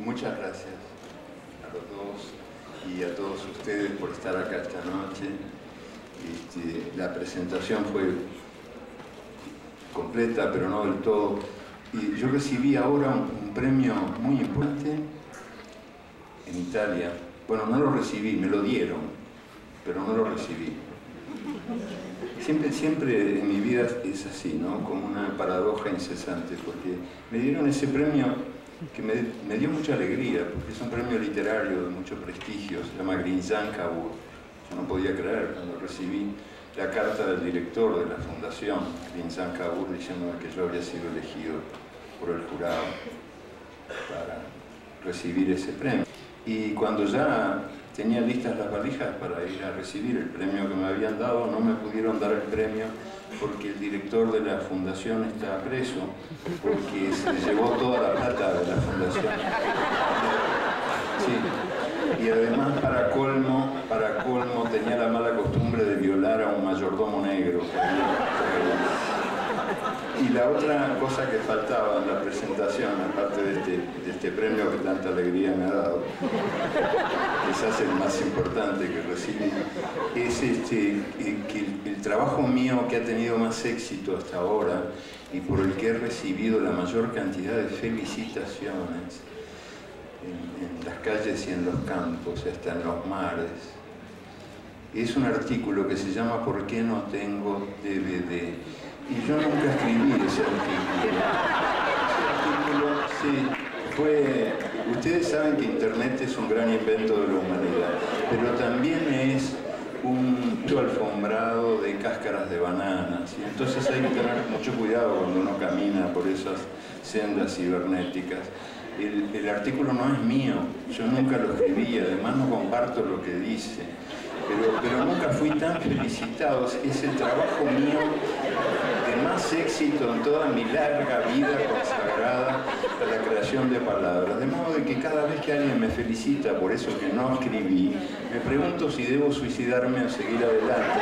Muchas gracias a los dos y a todos ustedes por estar acá esta noche. La presentación fue completa, pero no del todo. Y yo recibí ahora un premio muy importante en Italia. Bueno, no lo recibí, me lo dieron, pero no lo recibí. Siempre en mi vida es así, ¿no? Como una paradoja incesante, porque me dieron ese premio que me dio mucha alegría, porque es un premio literario de mucho prestigio, se llama Grinzank Award. Yo no podía creer cuando recibí la carta del director de la fundación Grinzank Award diciéndome que yo había sido elegido por el jurado para recibir ese premio. Y cuando ya tenía listas las valijas para ir a recibir el premio que me habían dado, no me pudieron dar el premio porque el director de la fundación está preso, porque se llevó toda la plata de la fundación. Sí. Y además, para colmo, tenía la mala costumbre de violar a un mayordomo negro. Y la otra cosa que faltaba en la presentación, aparte de este premio que tanta alegría me ha dado, quizás el más importante que recibí, es que el trabajo mío que ha tenido más éxito hasta ahora y por el que he recibido la mayor cantidad de felicitaciones en las calles y en los campos, hasta en los mares, es un artículo que se llama ¿Por qué no tengo DVD? Y yo nunca escribí ese artículo. Sí, fue... Ustedes saben que Internet es un gran invento de la humanidad, pero también es un alfombrado de cáscaras de bananas. Y entonces hay que tener mucho cuidado cuando uno camina por esas sendas cibernéticas. El artículo no es mío, yo nunca lo escribí, además no comparto lo que dice. Pero nunca fui tan felicitado. Es el trabajo mío de más éxito en toda mi larga vida consagrada a la creación de palabras. De modo de que cada vez que alguien me felicita por eso que no escribí, me pregunto si debo suicidarme o seguir adelante.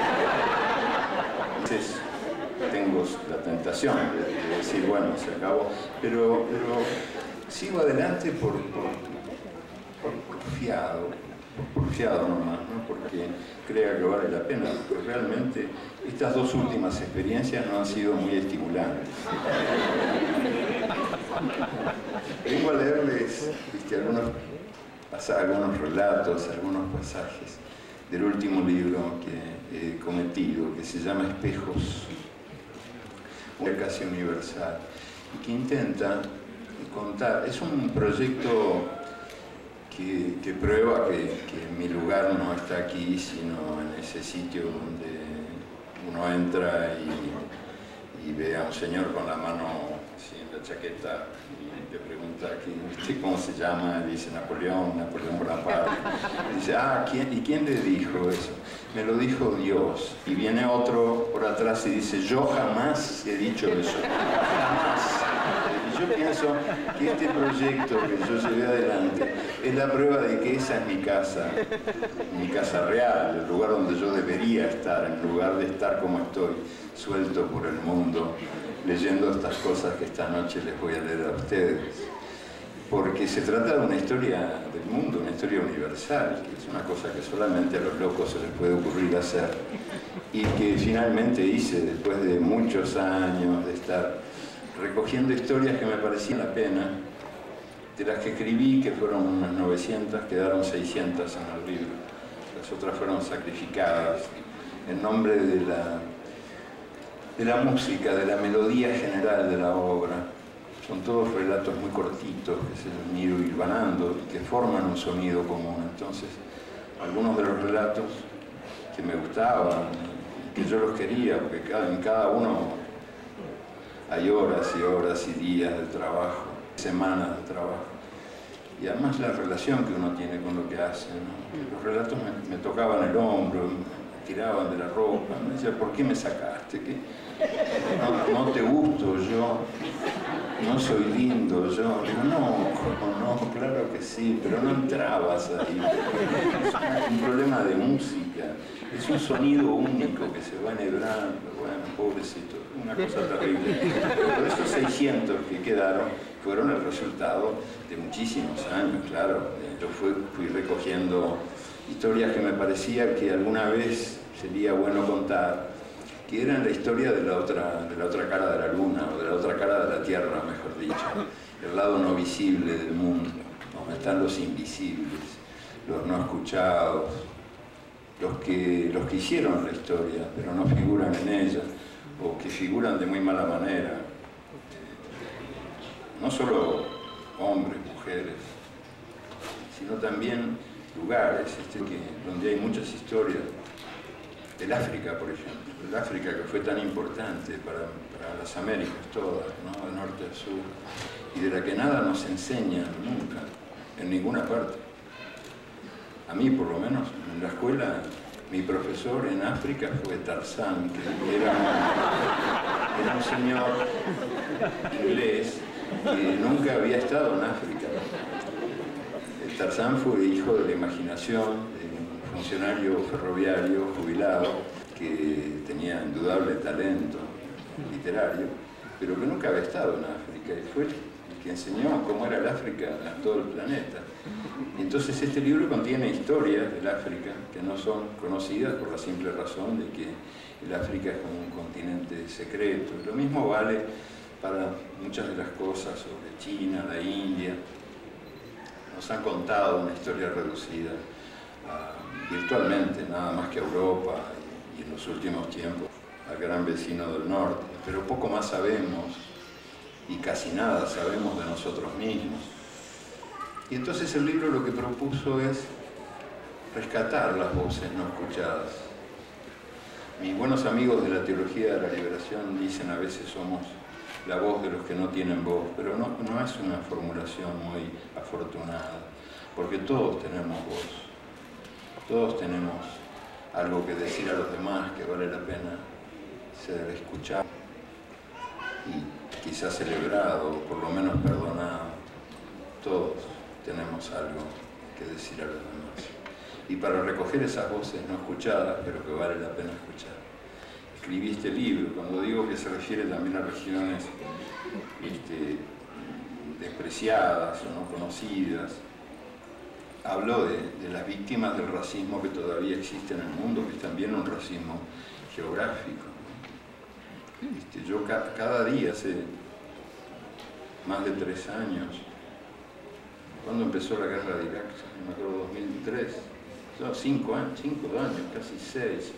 Entonces tengo la tentación de decir, bueno, se acabó. Pero sigo adelante por fiado nomás, ¿no? Porque crea que vale la pena, porque realmente estas dos últimas experiencias no han sido muy estimulantes. Vengo a leerles algunos relatos, algunos pasajes del último libro que he cometido, que se llama Espejos, una casi universal, y que intenta contar, es un proyecto que prueba que mi lugar no está aquí, sino en ese sitio donde uno entra y ve a un señor con la mano así, en la chaqueta y le pregunta ¿cómo se llama? Y dice Napoleón Bonaparte. Y dice, ¿quién le dijo eso? Me lo dijo Dios. Y viene otro por atrás y dice, yo jamás he dicho eso. Jamás. Yo pienso que este proyecto que yo llevé adelante es la prueba de que esa es mi casa real, el lugar donde yo debería estar, en lugar de estar como estoy, suelto por el mundo, leyendo estas cosas que esta noche les voy a leer a ustedes. Porque se trata de una historia del mundo, una historia universal, que es una cosa que solamente a los locos se les puede ocurrir hacer, y que finalmente hice después de muchos años de estar recogiendo historias que me parecían la pena. De las que escribí, que fueron unas 900, quedaron 600 en el libro. Las otras fueron sacrificadas en nombre de la música, de la melodía general de la obra. Son todos relatos muy cortitos que se han ido hilvanando y que forman un sonido común. Entonces, algunos de los relatos que me gustaban, que yo los quería, porque en cada uno hay horas y horas y días de trabajo, semanas de trabajo. Y además la relación que uno tiene con lo que hace, ¿no? Los relatos me tocaban el hombro, me tiraban de la ropa, me decían, ¿por qué me sacaste? ¿Qué? No te gusto yo, no soy lindo yo. Digo, no, claro que sí, pero no entrabas ahí. Es un problema de música, es un sonido único que se va enhebrando, bueno, pobrecito. una cosa terrible. Pero estos 600 que quedaron fueron el resultado de muchísimos años, claro. Yo fui recogiendo historias que me parecía que alguna vez sería bueno contar, que eran la historia de la otra cara de la luna, o de la otra cara de la Tierra, mejor dicho, el lado no visible del mundo, donde están los invisibles, los no escuchados, los que hicieron la historia, pero no figuran en ella, o que figuran de muy mala manera. No solo hombres, mujeres, sino también lugares donde hay muchas historias. El África, por ejemplo, el África que fue tan importante para las Américas todas, ¿no? De norte a sur, y de la que nada nos enseñan nunca, en ninguna parte. A mí, por lo menos, en la escuela, mi profesor en África fue Tarzán, que era un señor inglés que nunca había estado en África. Tarzán fue hijo de la imaginación de un funcionario ferroviario jubilado que tenía indudable talento literario, pero que nunca había estado en África, y fue el que enseñó cómo era el África a todo el planeta. Entonces este libro contiene historias del África que no son conocidas por la simple razón de que el África es como un continente secreto. Lo mismo vale para muchas de las cosas sobre China, la India. Nos han contado una historia reducida virtualmente, nada más que a Europa y en los últimos tiempos al gran vecino del norte, pero poco más sabemos y casi nada sabemos de nosotros mismos. Y entonces el libro lo que propuso es rescatar las voces no escuchadas. Mis buenos amigos de la teología de la liberación dicen a veces somos la voz de los que no tienen voz, pero no es una formulación muy afortunada, porque todos tenemos voz, todos tenemos algo que decir a los demás que vale la pena ser escuchado y quizás celebrado, o por lo menos perdonado. Todos tenemos algo que decir a los demás. Y para recoger esas voces no escuchadas, pero que vale la pena escuchar, escribí este libro. Cuando digo que se refiere también a regiones despreciadas o no conocidas, hablo de las víctimas del racismo que todavía existe en el mundo, que es también un racismo geográfico. Yo cada día, hace más de 3 años, cuando empezó la guerra de Irak, no me acuerdo, 2003, 5 años, casi 6,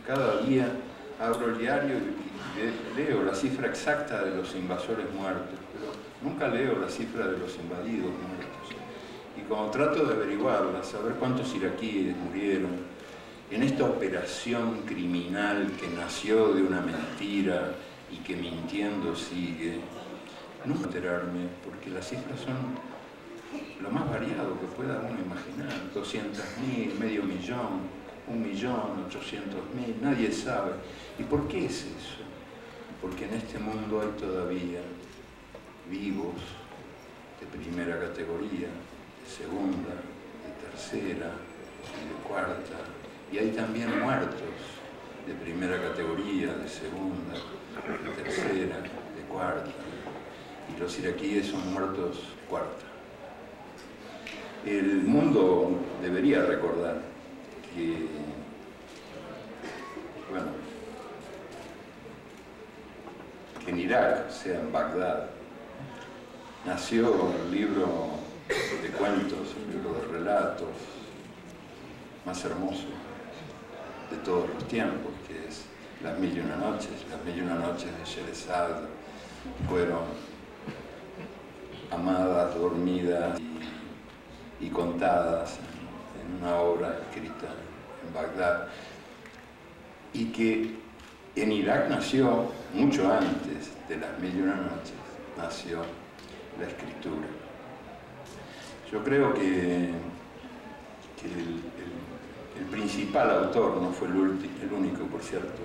cada día abro el diario y leo la cifra exacta de los invasores muertos, pero nunca leo la cifra de los invadidos muertos. Y como trato de averiguarla, saber cuántos iraquíes murieron en esta operación criminal que nació de una mentira y que mintiendo sigue, nunca enterarme, porque las cifras son lo más variado que pueda uno imaginar. 200.000, medio millón, 1.800.000, nadie sabe. ¿Y por qué es eso? Porque en este mundo hay todavía vivos de primera categoría, de segunda, de tercera y de cuarta. Y hay también muertos de primera categoría, de segunda, de tercera, de cuarta. Y los iraquíes son muertos cuarta. El mundo debería recordar que, bueno, que en Irak, o sea, en Bagdad, nació el libro de cuentos, el libro de relatos más hermoso de todos los tiempos, que es Las Mil y Una Noches. Las Mil y Una Noches de Sherezad fueron amadas, dormidas y contadas en una obra escrita en Bagdad, y que en Irak nació, mucho antes de Las Mil y Una Noches, nació la escritura. Yo creo que el principal autor, no fue el único, por cierto,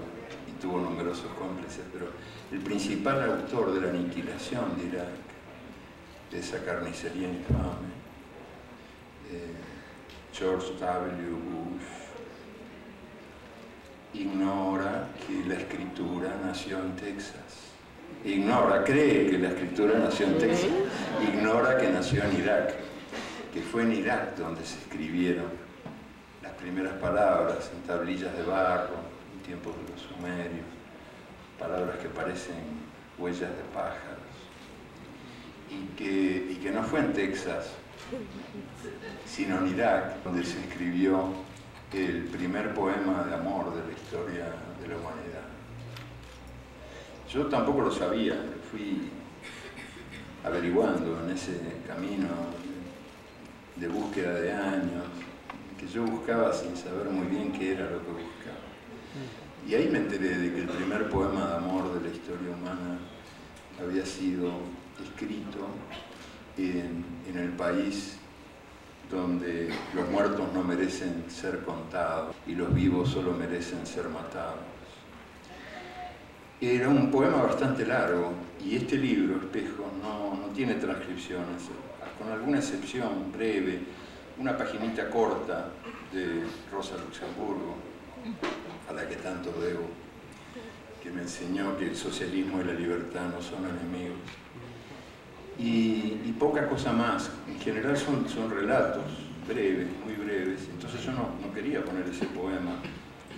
y tuvo numerosos cómplices, pero el principal autor de la aniquilación de Irak, de esa carnicería infame, George W. Bush, ignora que la escritura nació en Texas. Cree que la escritura nació en Texas, ignora que nació en Irak, que fue en Irak donde se escribieron las primeras palabras en tablillas de barro, en tiempos de los sumerios, palabras que parecen huellas de pájaros, y que no fue en Texas, sino en Irak, donde se escribió el primer poema de amor de la historia de la humanidad. Yo tampoco lo sabía, fui averiguando en ese camino de búsqueda de años, que yo buscaba sin saber muy bien qué era lo que buscaba. Y ahí me enteré de que el primer poema de amor de la historia humana había sido escrito en el país donde los muertos no merecen ser contados y los vivos solo merecen ser matados. Era un poema bastante largo, y este libro, Espejos, no tiene transcripciones, con alguna excepción breve, una paginita corta de Rosa Luxemburgo, a la que tanto debo, que me enseñó que el socialismo y la libertad no son enemigos. Y poca cosa más. En general son relatos breves, muy breves. Entonces yo no quería poner ese poema,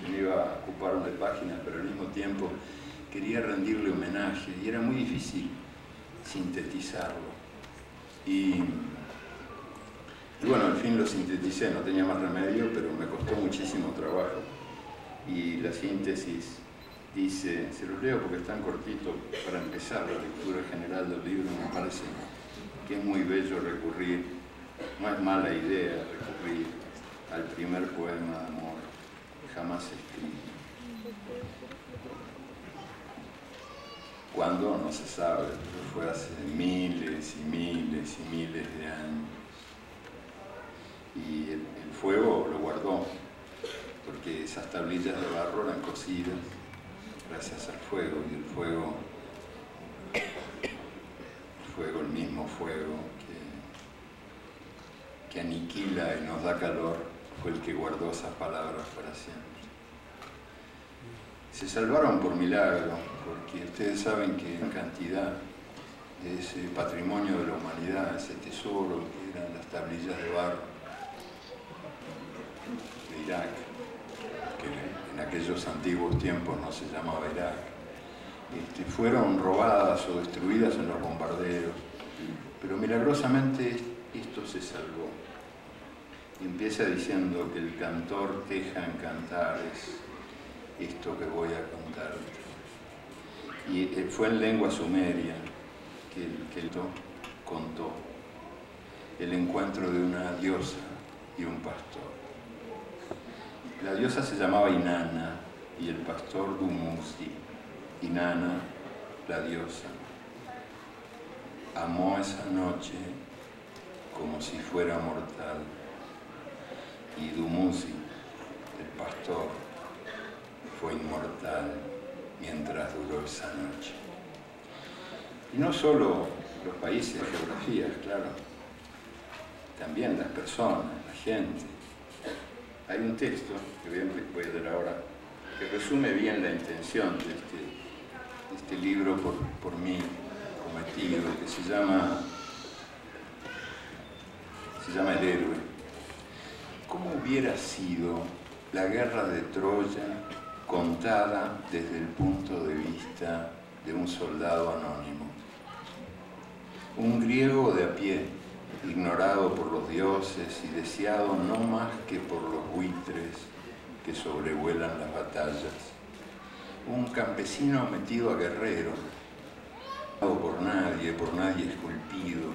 que me iba a ocupar una página, pero al mismo tiempo quería rendirle homenaje, y era muy difícil sintetizarlo. Y bueno, al fin lo sinteticé, no tenía más remedio, pero me costó muchísimo trabajo. Y la síntesis dice, se los leo porque es tan cortito para empezar la lectura general del libro. Me parece que es muy bello recurrir, no es mala idea recurrir al primer poema de amor jamás escrito. Cuando no se sabe, pero fue hace miles y miles y miles de años. Y el fuego lo guardó, porque esas tablillas de barro eran cocidas gracias al fuego, y el fuego, el mismo fuego que aniquila y nos da calor, fue el que guardó esas palabras para siempre. Se salvaron por milagro, porque ustedes saben que en cantidad de ese patrimonio de la humanidad, ese tesoro que eran las tablillas de barro de Irak, que en aquellos antiguos tiempos no se llamaba Irak, fueron robadas o destruidas en los bombardeos, pero milagrosamente esto se salvó. Y empieza diciendo que el cantor teja en cantares esto que voy a contarte. Y fue en lengua sumeria que él contó el encuentro de una diosa y un pastor. La diosa se llamaba Inanna y el pastor Dumuzi. Inanna, la diosa, amó esa noche como si fuera mortal, y Dumuzi, el pastor, fue inmortal mientras duró esa noche. Y no solo los países, geografías, claro, también las personas, la gente. Hay un texto que voy a leer ahora que resume bien la intención de este libro por mí cometido, que se llama El héroe. ¿Cómo hubiera sido la guerra de Troya contada desde el punto de vista de un soldado anónimo? Un griego de a pie, ignorado por los dioses y deseado no más que por los buitres que sobrevuelan las batallas. Un campesino metido a guerrero, por nadie esculpido.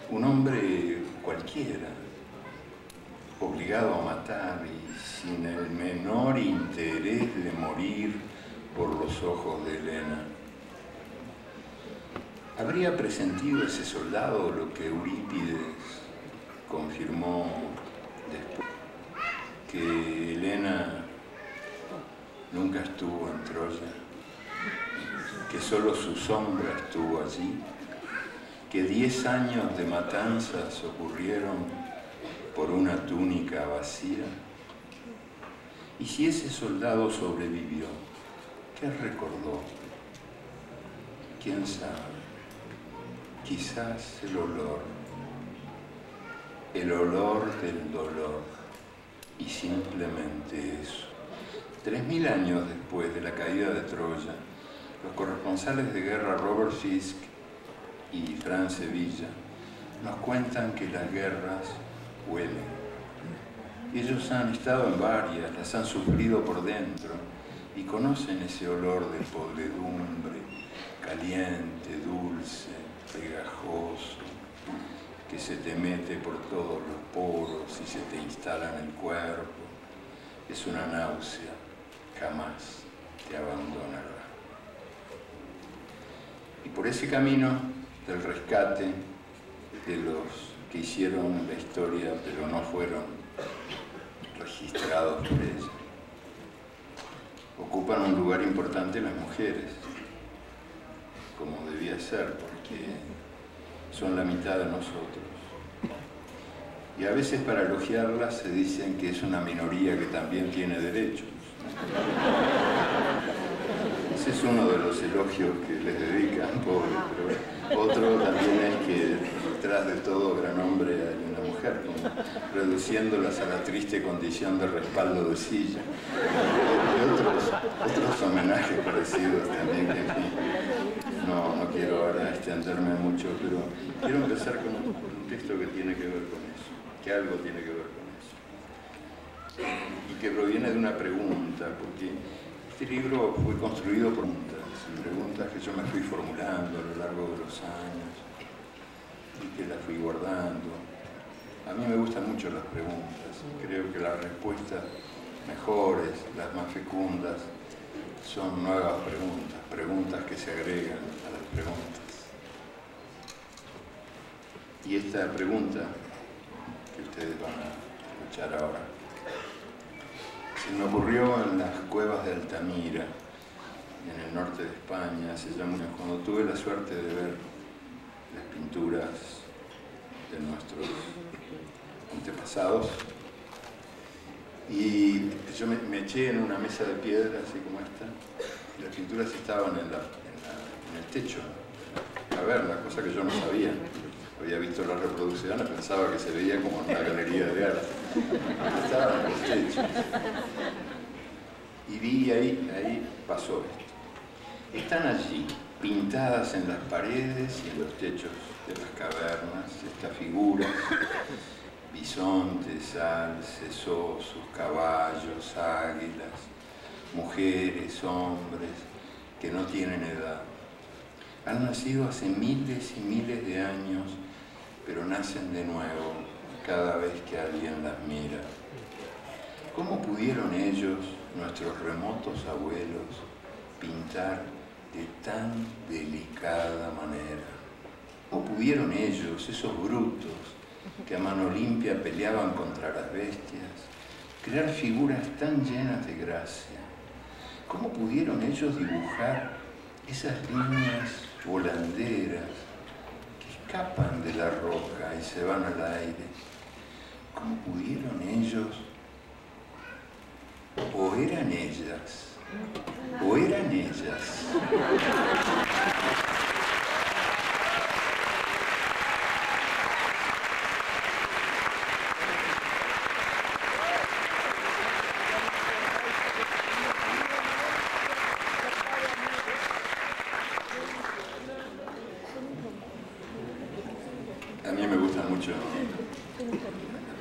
Un hombre cualquiera, obligado a matar y sin el menor interés de morir por los ojos de Helena. ¿Habría presentido ese soldado lo que Eurípides confirmó después? Que Helena nunca estuvo en Troya, que solo su sombra estuvo allí, que 10 años de matanzas ocurrieron por una túnica vacía, Y si ese soldado sobrevivió, ¿qué recordó? ¿Quién sabe? Quizás el olor del dolor, y simplemente eso. 3000 años después de la caída de Troya, los corresponsales de guerra Robert Fisk y Fran Sevilla nos cuentan que las guerras huelen. Ellos han estado en varias, las han sufrido por dentro y conocen ese olor de podredumbre, caliente, dulce, pegajoso, que se te mete por todos los poros y se te instala en el cuerpo. Es una náusea, jamás te abandonará. Y por ese camino del rescate de los que hicieron la historia pero no fueron registrados por ella, ocupan un lugar importante las mujeres, como debía ser, porque son la mitad de nosotros. Y a veces para elogiarlas se dicen que es una minoría que también tiene derechos. Ese es uno de los elogios que les dedican, pobre, pero otro también es que detrás de todo gran hombre hay una mujer, como reduciéndolas a la triste condición de respaldo de silla. Y otros homenajes parecidos también, que en fin, no quiero ahora extenderme mucho, pero quiero empezar con un texto que tiene que ver con eso, que algo tiene que ver con eso, y que proviene de una pregunta, porque este libro fue construido por preguntas que yo me fui formulando a lo largo de los años y que las fui guardando. A mí me gustan mucho las preguntas, creo que las respuestas mejores, las más fecundas, son nuevas preguntas, preguntas que se agregan a las preguntas. Y esta pregunta que ustedes van a escuchar ahora se me ocurrió en las cuevas de Altamira, en el norte de España, hace ya muchos años, cuando tuve la suerte de ver las pinturas de nuestros antepasados. Y yo me eché en una mesa de piedra, así como esta, y las pinturas estaban en el techo, a verlas, cosa que yo no sabía. Había visto las reproducciones, pensaba que se veía como en una galería de arte. Estaban en el techo. Y vi ahí pasó esto. Están allí, pintadas en las paredes y en los techos de las cavernas, estas figuras: bisontes, alces, osos, caballos, águilas, mujeres, hombres, que no tienen edad. Han nacido hace miles y miles de años, pero nacen de nuevo cada vez que alguien las mira. ¿Cómo pudieron ellos, nuestros remotos abuelos, pintar de tan delicada manera? ¿Cómo pudieron ellos, esos brutos que a mano limpia peleaban contra las bestias, crear figuras tan llenas de gracia? ¿Cómo pudieron ellos dibujar esas líneas volanderas que escapan de la roca y se van al aire? ¿Cómo pudieron ellos? ¿O eran ellas? ¿O eran ellas? A mí me gusta mucho la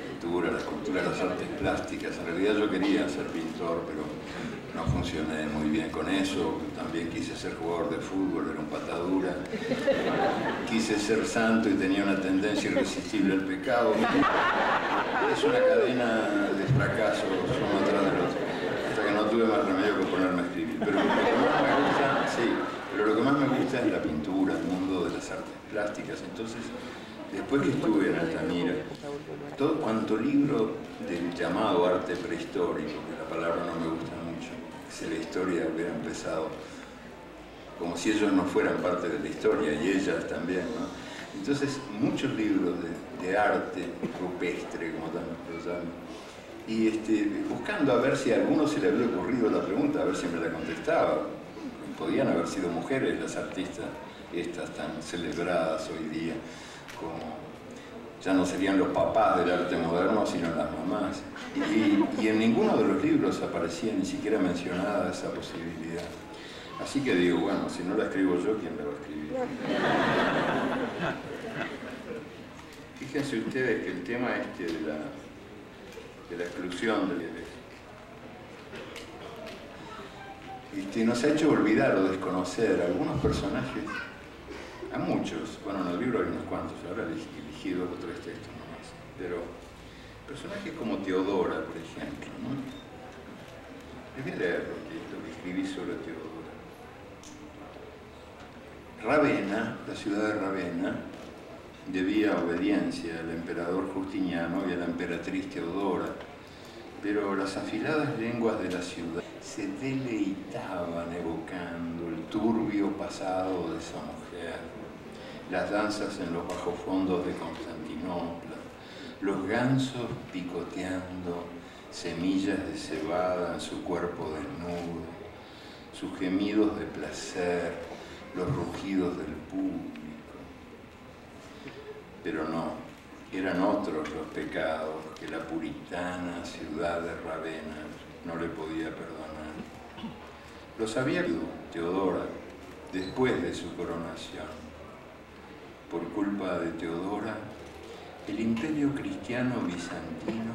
pintura, la escultura, las artes plásticas. En realidad yo quería ser pintor, pero no funcioné muy bien con eso. También quise ser jugador de fútbol, era un patadura. Quise ser santo y tenía una tendencia irresistible al pecado. Es una cadena de fracasos uno tras del otro, hasta que no tuve más remedio que ponerme a escribir. Pero lo que más me gusta, sí, pero lo que más me gusta es la pintura, el mundo de las artes plásticas. Entonces, después que estuve en Altamira, todo cuanto libro del llamado arte prehistórico, que la palabra no me gusta mucho, si la historia hubiera empezado como si ellos no fueran parte de la historia, y ellas también, ¿no? Entonces, muchos libros de arte rupestre, como también lo llaman, y buscando a ver si a alguno se le había ocurrido la pregunta, a ver si me la contestaba. Podían haber sido mujeres las artistas estas tan celebradas hoy día, como ya no serían los papás del arte moderno, sino las mamás. Y en ninguno de los libros aparecía ni siquiera mencionada esa posibilidad. Así que digo, bueno, si no la escribo yo, ¿quién la va a escribir? Fíjense ustedes que el tema de la exclusión nos ha hecho olvidar o desconocer a algunos personajes, a muchos. Bueno, en el libro hay unos cuantos, ahora he elegido 2 o 3 textos nomás, pero personajes como Teodora, por ejemplo, ¿no? Les voy a leer lo que escribí sobre Teodora. Ravenna, la ciudad de Ravenna, debía obediencia al emperador Justiniano y a la emperatriz Teodora, pero las afiladas lenguas de la ciudad se deleitaban evocando el turbio pasado de esa mujer, las danzas en los bajofondos de Constantinopla, los gansos picoteando semillas de cebada en su cuerpo desnudo, sus gemidos de placer, los rugidos del público. Pero no, eran otros los pecados que la puritana ciudad de Ravenna no le podía perdonar. Los había Teodora después de su coronación. Por culpa de Teodora, el imperio cristiano bizantino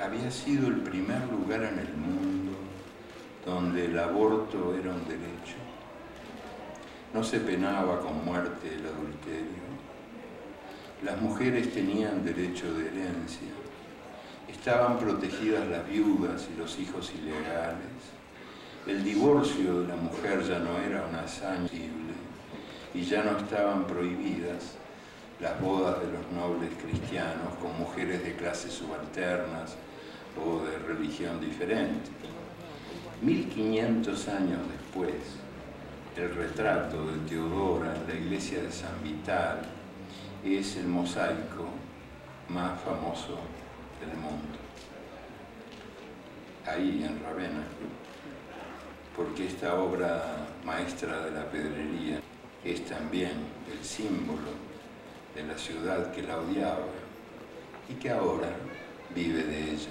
había sido el primer lugar en el mundo donde el aborto era un derecho. No se penaba con muerte el adulterio. Las mujeres tenían derecho de herencia. Estaban protegidas las viudas y los hijos ilegales. El divorcio de la mujer ya no era una hazaña posible y ya no estaban prohibidas las bodas de los nobles cristianos con mujeres de clases subalternas o de religión diferente. 1500 años después, el retrato de Teodora en la iglesia de San Vital es el mosaico más famoso del mundo. Ahí en Ravenna, porque esta obra maestra de la pedrería es también el símbolo de la ciudad que la odiaba y que ahora vive de ella.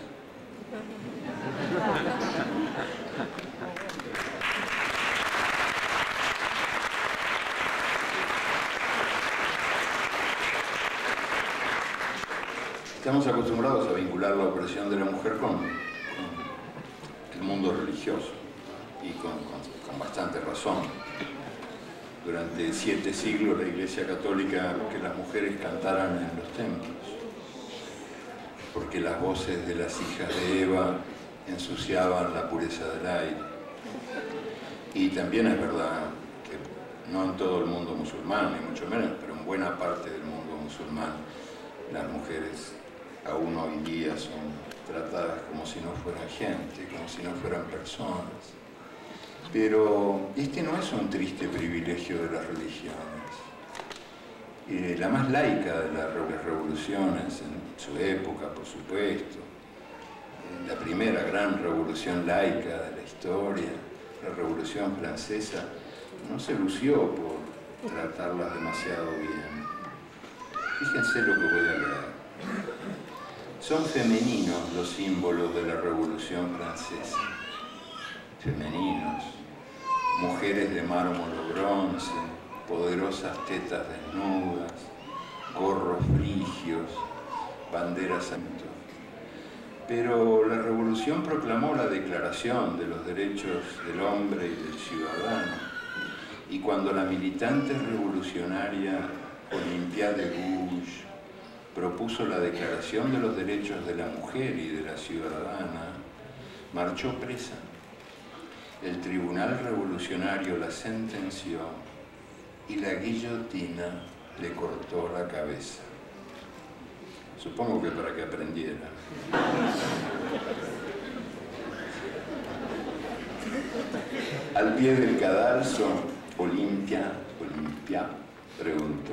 Estamos acostumbrados a vincular la opresión de la mujer con el mundo religioso y con bastante razón. Durante 7 siglos la Iglesia Católica que las mujeres cantaran en los templos, porque las voces de las hijas de Eva ensuciaban la pureza del aire. Y también es verdad que no en todo el mundo musulmán, ni mucho menos, pero en buena parte del mundo musulmán, las mujeres aún hoy en día son tratadas como si no fueran gente, como si no fueran personas. Pero este no es un triste privilegio de las religiones. La más laica de las revoluciones en su época, por supuesto, la primera gran revolución laica de la historia, la Revolución Francesa, no se lució por tratarlas demasiado bien. Fíjense lo que voy a leer. Son femeninos los símbolos de la Revolución Francesa. Femeninos. Mujeres de mármol o bronce, poderosas tetas desnudas, gorros frigios, banderas santos. Pero la Revolución proclamó la Declaración de los Derechos del Hombre y del Ciudadano. Y cuando la militante revolucionaria Olympiade de Gouges propuso la Declaración de los Derechos de la Mujer y de la Ciudadana, marchó presa. El tribunal revolucionario la sentenció y la guillotina le cortó la cabeza. Supongo que para que aprendiera. Al pie del cadalso, Olimpia preguntó: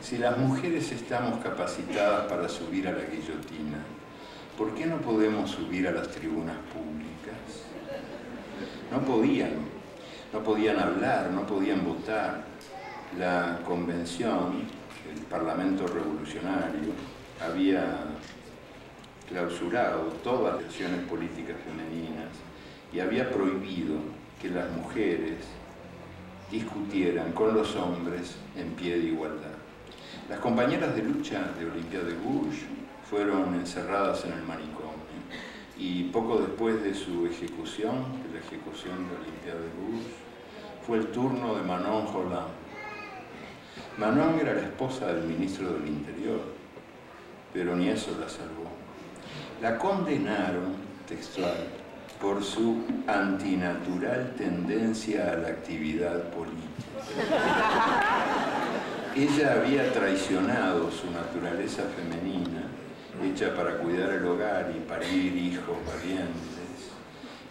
si las mujeres estamos capacitadas para subir a la guillotina, ¿por qué no podemos subir a las tribunas públicas? No podían hablar, no podían votar. La convención, el Parlamento Revolucionario, había clausurado todas las acciones políticas femeninas y había prohibido que las mujeres discutieran con los hombres en pie de igualdad. Las compañeras de lucha de Olympia de Gouges fueron encerradas en el manicomio y poco después de su ejecución, de la ejecución de Olympia de Gouges, fue el turno de Manon Rolland. Manon era la esposa del ministro del Interior, pero ni eso la salvó. La condenaron, textual, por su antinatural tendencia a la actividad política. Ella había traicionado su naturaleza femenina, hecha para cuidar el hogar y parir hijos valientes,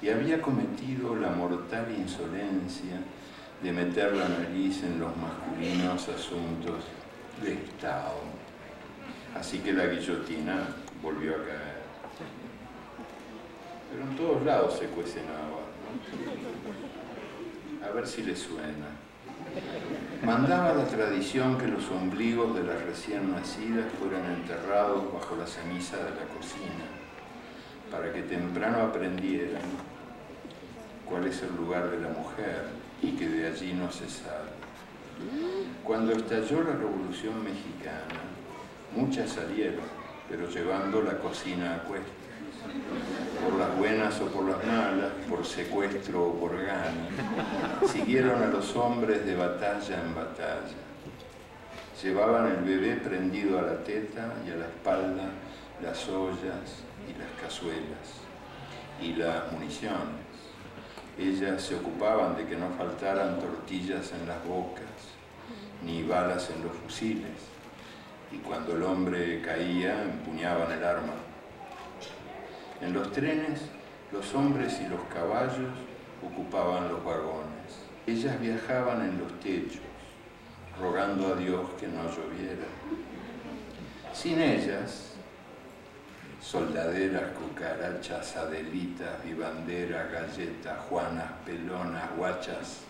y había cometido la mortal insolencia de meter la nariz en los masculinos asuntos de Estado. Así que la guillotina volvió a caer. Pero en todos lados se cuecen habas, ¿no? A ver si les suena. Mandaba la tradición que los ombligos de las recién nacidas fueran enterrados bajo la ceniza de la cocina, para que temprano aprendieran cuál es el lugar de la mujer y que de allí no se sale. Cuando estalló la Revolución Mexicana, muchas salieron, pero llevando la cocina a cuestas, por las buenas o por las malas, por secuestro o por gana. Siguieron a los hombres de batalla en batalla. Llevaban el bebé prendido a la teta y a la espalda las ollas y las cazuelas y las municiones. Ellas se ocupaban de que no faltaran tortillas en las bocas, ni balas en los fusiles, y cuando el hombre caía, empuñaban el arma. En los trenes, los hombres y los caballos ocupaban los vagones. Ellas viajaban en los techos, rogando a Dios que no lloviera. Sin ellas, soldaderas, cucarachas, adelitas, vivanderas, galletas, juanas, pelonas, guachas,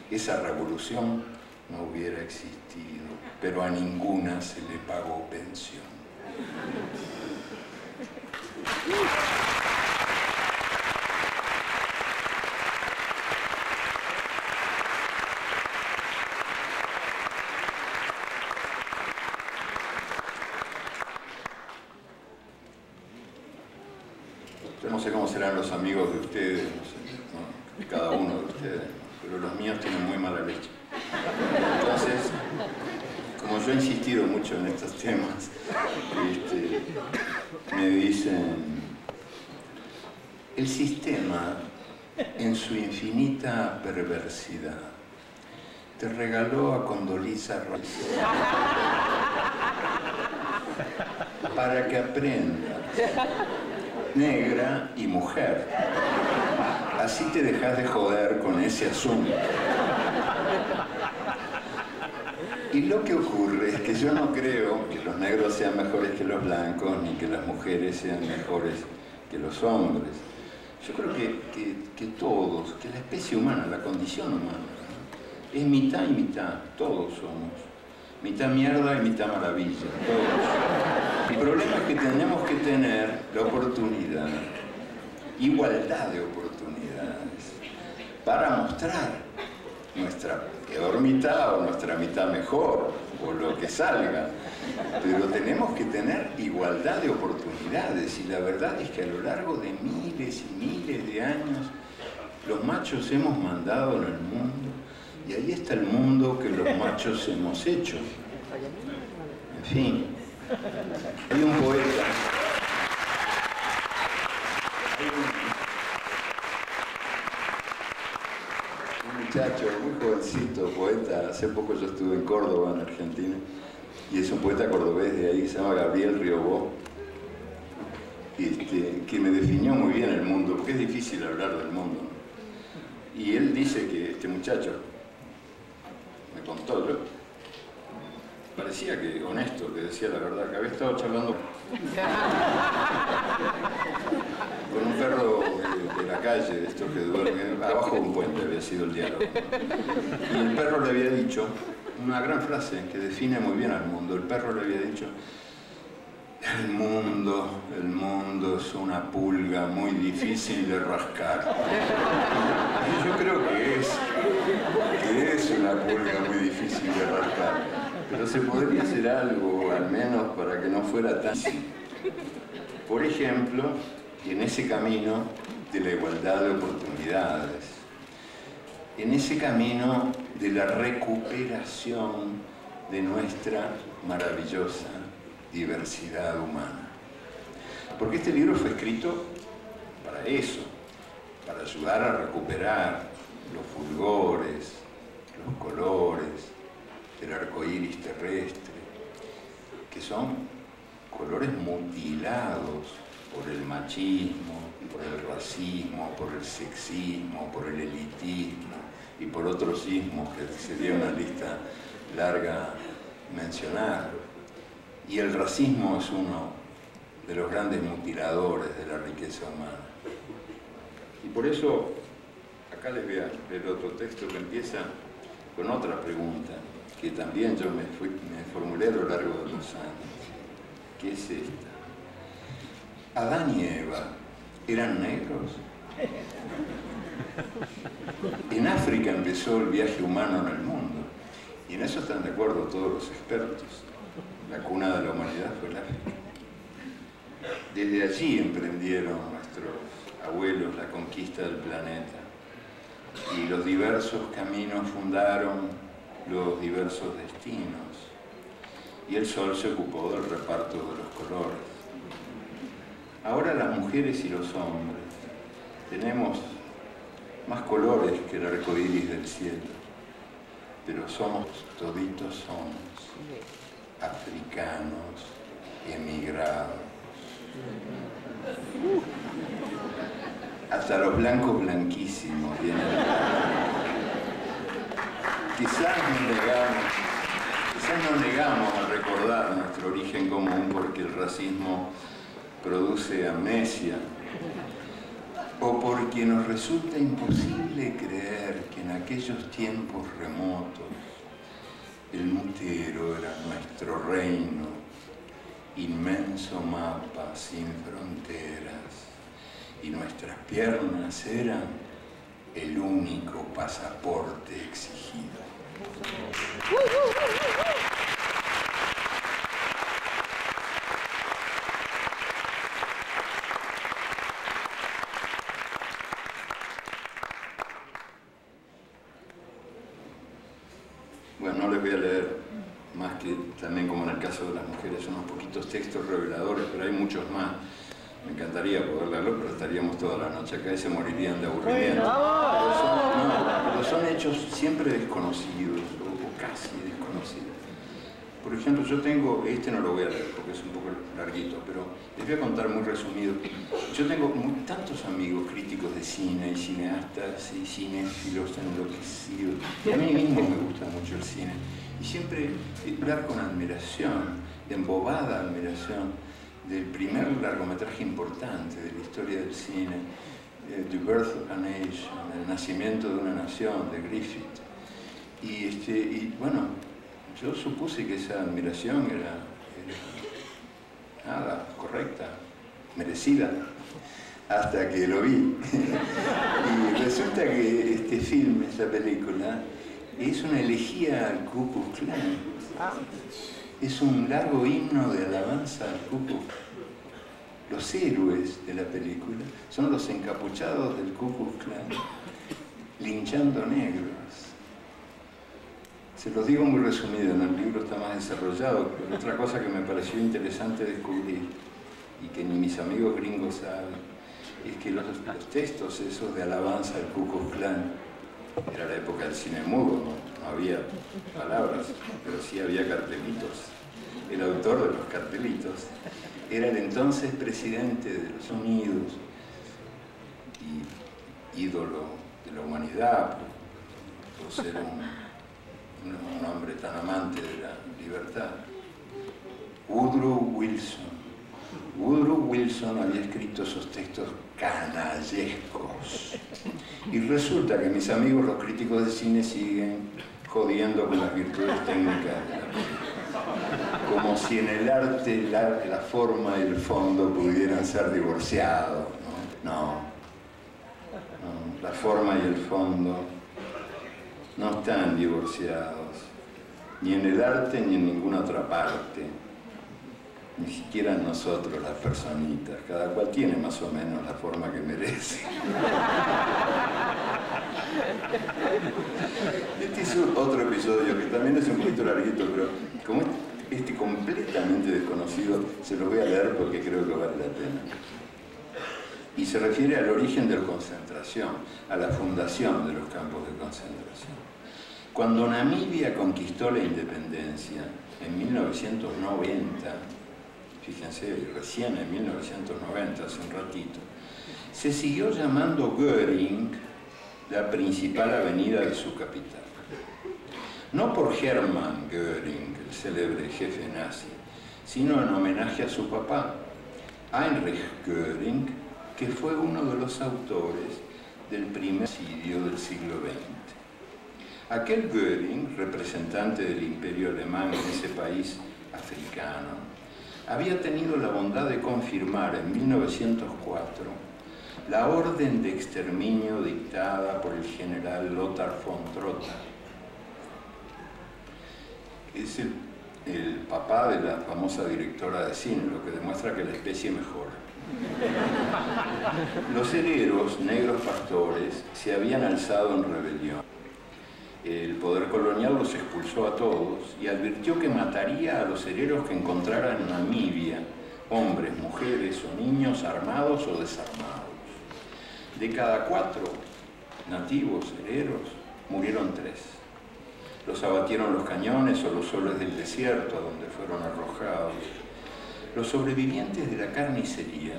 esa revolución no hubiera existido, pero a ninguna se le pagó pensión. Yo no sé cómo serán los amigos de ustedes, no sé, ¿no? Cada uno de ustedes, pero los míos tienen muy mala leche. Entonces, como yo he insistido mucho en estos temas, me dicen, el sistema, en su infinita perversidad, te regaló a Condoleezza Rice para que aprendas, negra y mujer. Así te dejas de joder con ese asunto. Y lo que ocurre es que yo no creo que los negros sean mejores que los blancos, ni que las mujeres sean mejores que los hombres. Yo creo que todos, que la especie humana, la condición humana, ¿no? Es mitad y mitad, todos somos. Mitad mierda y mitad maravilla, todos. El problema es que tenemos que tener la oportunidad, igualdad de oportunidades, para mostrar nuestra peor mitad o nuestra mitad mejor, o lo que salga. Pero tenemos que tener igualdad de oportunidades, y la verdad es que a lo largo de miles y miles de años los machos hemos mandado en el mundo, y ahí está el mundo que los machos hemos hecho. En fin, hay un poeta, un muchacho muy jovencito, poeta. Hace poco yo estuve en Córdoba, en Argentina, y es un poeta cordobés de ahí, se llama Gabriel Riobó, que me definió muy bien el mundo, porque es difícil hablar del mundo, ¿no? Y él dice que este muchacho me contó, parecía que honesto, que decía la verdad, que había estado charlando con un perro de la calle, de estos que duermen, abajo de un puente había sido el diálogo. Y el perro le había dicho una gran frase que define muy bien al mundo. El perro le había dicho: el mundo es una pulga muy difícil de rascar. Y yo creo que es una pulga muy difícil de rascar, pero se podría hacer algo, al menos para que no fuera tan... Por ejemplo, en ese camino de la igualdad de oportunidades, en ese camino de la recuperación de nuestra maravillosa diversidad humana. Porque este libro fue escrito para eso, para ayudar a recuperar los fulgores, los colores del arco iris terrestre, que son colores mutilados por el machismo, por el racismo, por el sexismo, por el elitismo y por otros ismos que sería una lista larga mencionar. Y el racismo es uno de los grandes mutiladores de la riqueza humana. Y por eso, acá les voy a leer otro texto que empieza con otra pregunta, que también yo me formulé a lo largo de los años. ¿Qué es esta? ¿Adán y Eva eran negros? En África empezó el viaje humano en el mundo, y en eso están de acuerdo todos los expertos. La cuna de la humanidad fue el África. Desde allí emprendieron nuestros abuelos la conquista del planeta, y los diversos caminos fundaron los diversos destinos, y el sol se ocupó del reparto de los colores. Ahora las mujeres y los hombres tenemos más colores que el arco iris del cielo, pero toditos somos africanos emigrados. Hasta los blancos blanquísimos vienen. Quizás no negamos a recordar nuestro origen común porque el racismo produce amnesia, o porque nos resulta imposible creer que en aquellos tiempos remotos el Mutero era nuestro reino, inmenso mapa sin fronteras, y nuestras piernas eran el único pasaporte exigido. Bueno, no les voy a leer más que también, como en el caso de las mujeres, unos poquitos textos reveladores, pero hay muchos más. Me encantaría poder leerlos, pero estaríamos toda la noche acá y se morirían de aburrimiento. Pero son hechos siempre desconocidos, o casi desconocidos. Por ejemplo, yo tengo, este no lo voy a leer porque es un poco larguito, pero les voy a contar muy resumido. Yo tengo tantos amigos críticos de cine y cineastas y cinéfilos enloquecidos. Y a mí mismo me gusta mucho el cine. Y siempre hablar con admiración, embobada admiración, del primer largometraje importante de la historia del cine, The Birth of a Nation, El nacimiento de una nación, de Griffith. Y bueno, yo supuse que esa admiración era nada, correcta, merecida, hasta que lo vi. Y resulta que este film, esta película, es una elegía al Ku Klux Klan. Es un largo himno de alabanza al Ku Klux Klan. Los héroes de la película son los encapuchados del Ku Klux Klan linchando negros. Se los digo muy resumido, en el libro está más desarrollado, pero otra cosa que me pareció interesante descubrir, y que ni mis amigos gringos saben, es que los textos esos de alabanza al Ku Klux Klan, era la época del cine mudo, no había palabras, pero sí había cartelitos. El autor de los cartelitos era el entonces presidente de los Estados Unidos y ídolo de la humanidad por ser un un hombre tan amante de la libertad. Woodrow Wilson. Woodrow Wilson había escrito esos textos canallescos. Y resulta que mis amigos los críticos de cine siguen jodiendo con las virtudes técnicas de la película. Como si en el arte la forma y el fondo pudieran ser divorciados. No, la forma y el fondo no están divorciados, ni en el arte ni en ninguna otra parte. Ni siquiera nosotros, las personitas. Cada cual tiene más o menos la forma que merece. Este es otro episodio que también es un poquito larguito, pero como este completamente desconocido, se lo voy a leer porque creo que vale la pena. Y se refiere al origen de la concentración, a la fundación de los campos de concentración. Cuando Namibia conquistó la independencia en 1990, fíjense, recién en 1990, hace un ratito, se siguió llamando Göring la principal avenida de su capital. No por Hermann Göring, el célebre jefe nazi, sino en homenaje a su papá, Heinrich Göring, que fue uno de los autores del primer genocidio del siglo XX. Aquel Göring, representante del imperio alemán en ese país africano, había tenido la bondad de confirmar en 1904 la orden de exterminio dictada por el general Lothar von Trotha. Es el papá de la famosa directora de cine, lo que demuestra que la especie mejora. Los hereros, negros pastores, se habían alzado en rebelión. El poder colonial los expulsó a todos y advirtió que mataría a los hereros que encontrara en Namibia, hombres, mujeres o niños armados o desarmados. De cada 4 nativos hereros, murieron 3. Los abatieron los cañones o los soles del desierto a donde fueron arrojados. Los sobrevivientes de la carnicería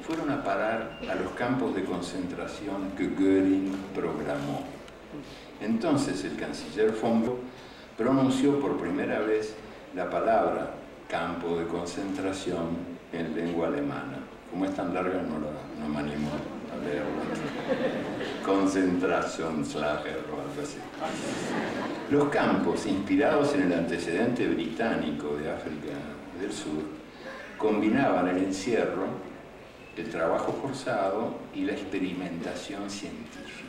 fueron a parar a los campos de concentración que Göring programó. Entonces el canciller von Bock pronunció por primera vez la palabra campo de concentración en lengua alemana. Como es tan larga no me animo a leerla. Concentrationslager o algo así. Los campos, inspirados en el antecedente británico de África del Sur, combinaban el encierro, el trabajo forzado y la experimentación científica.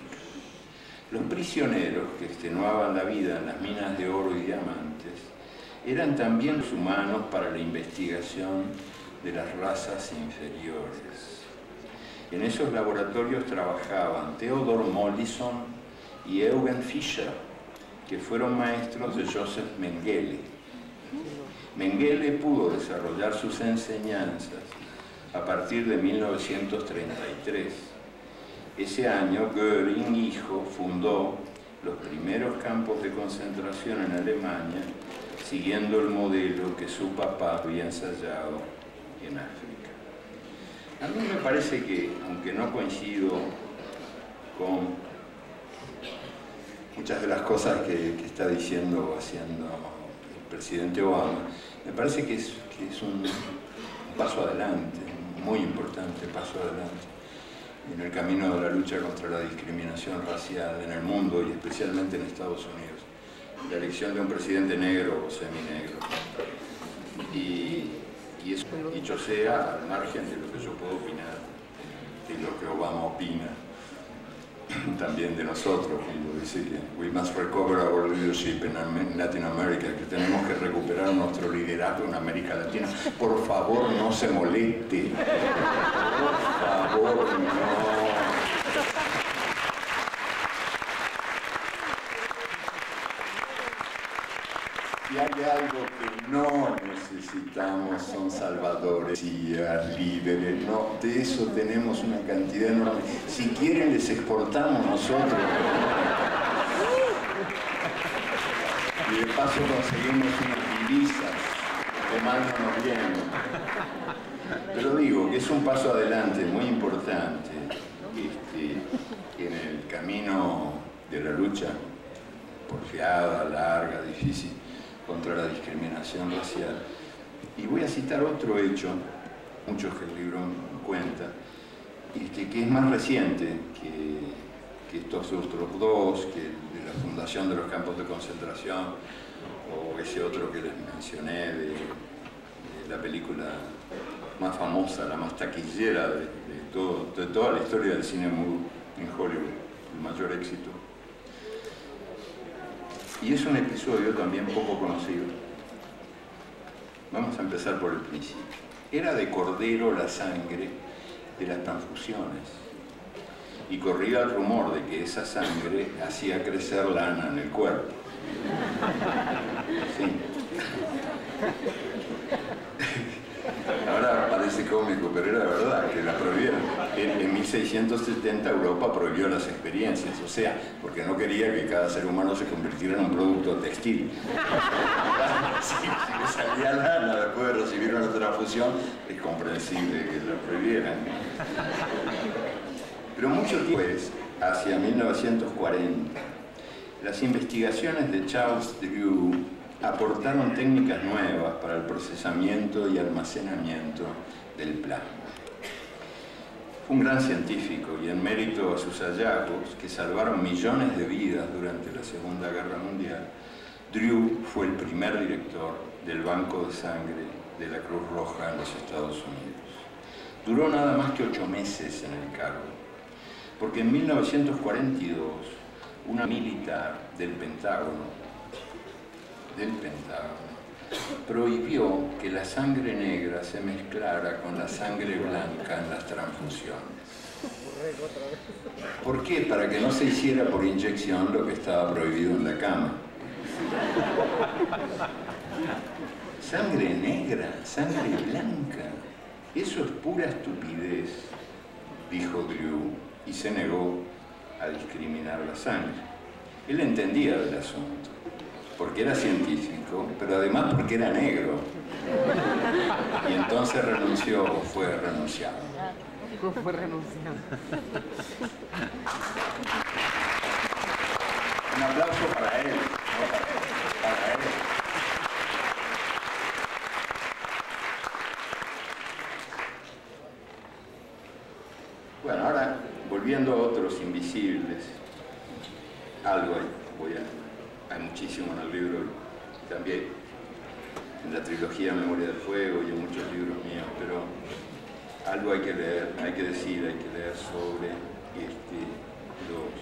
Los prisioneros que extenuaban la vida en las minas de oro y diamantes eran también los humanos para la investigación de las razas inferiores. En esos laboratorios trabajaban Theodor Mollison y Eugen Fischer, que fueron maestros de Joseph Mengele. Mengele pudo desarrollar sus enseñanzas a partir de 1933. Ese año, Göring, hijo, fundó los primeros campos de concentración en Alemania, siguiendo el modelo que su papá había ensayado en África. A mí me parece que, aunque no coincido con muchas de las cosas que está diciendo o haciendo el presidente Obama, me parece que es un paso adelante, un muy importante paso adelante en el camino de la lucha contra la discriminación racial en el mundo y especialmente en Estados Unidos. La elección de un presidente negro o seminegro. Y eso, dicho sea, al margen de lo que yo puedo opinar, de lo que Obama opina, también de nosotros, cuando dice que we must recover our leadership in Latin America, que tenemos que recuperar nuestro liderazgo en América Latina. Por favor, no se moleste. Por favor, no. Si hay algo que no necesitamos son salvadores y líderes, no, de eso tenemos una cantidad enorme. Si quieren les exportamos nosotros. Y de paso conseguimos unas divisas que mal no nos vienen. Pero digo que es un paso adelante muy importante en el camino de la lucha porfiada, larga, difícil, contra la discriminación racial. Y voy a citar otro hecho, muchos que el libro cuenta, que es más reciente que estos otros dos, que de la fundación de los campos de concentración, o ese otro que les mencioné de la película más famosa, la más taquillera de toda la historia del cine mudo en Hollywood, el mayor éxito. Y es un episodio también poco conocido. Vamos a empezar por el principio. Era de cordero la sangre de las transfusiones, y corría el rumor de que esa sangre hacía crecer lana en el cuerpo. Sí. Ahora parece cómico, pero era verdad que la prohibieron. En 1670 Europa prohibió las experiencias, o sea, porque no quería que cada ser humano se convirtiera en un producto textil. Si le salía lana después de recibir una transfusión, es comprensible que la prohibieran. Pero mucho tiempo después, hacia 1940, las investigaciones de Charles Drew aportaron técnicas nuevas para el procesamiento y almacenamiento del plasma. Fue un gran científico y en mérito a sus hallazgos, que salvaron millones de vidas durante la Segunda Guerra Mundial, Drew fue el primer director del Banco de Sangre de la Cruz Roja en los Estados Unidos. Duró nada más que 8 meses en el cargo, porque en 1942 una militar del Pentágono prohibió que la sangre negra se mezclara con la sangre blanca en las transfusiones. ¿Por qué? Para que no se hiciera por inyección lo que estaba prohibido en la cama. Sangre negra, sangre blanca, eso es pura estupidez, dijo Drew, y se negó a discriminar la sangre. Él entendía del asunto, porque era científico, pero además porque era negro. Y entonces renunció, o fue renunciado. Fue renunciado. Un aplauso para él, ¿no? Para él. Bueno, ahora, volviendo a otros invisibles, algo hay muchísimo en el libro, también en la trilogía Memoria del Fuego y en muchos libros míos, pero algo hay que leer, hay que decir, hay que leer sobre los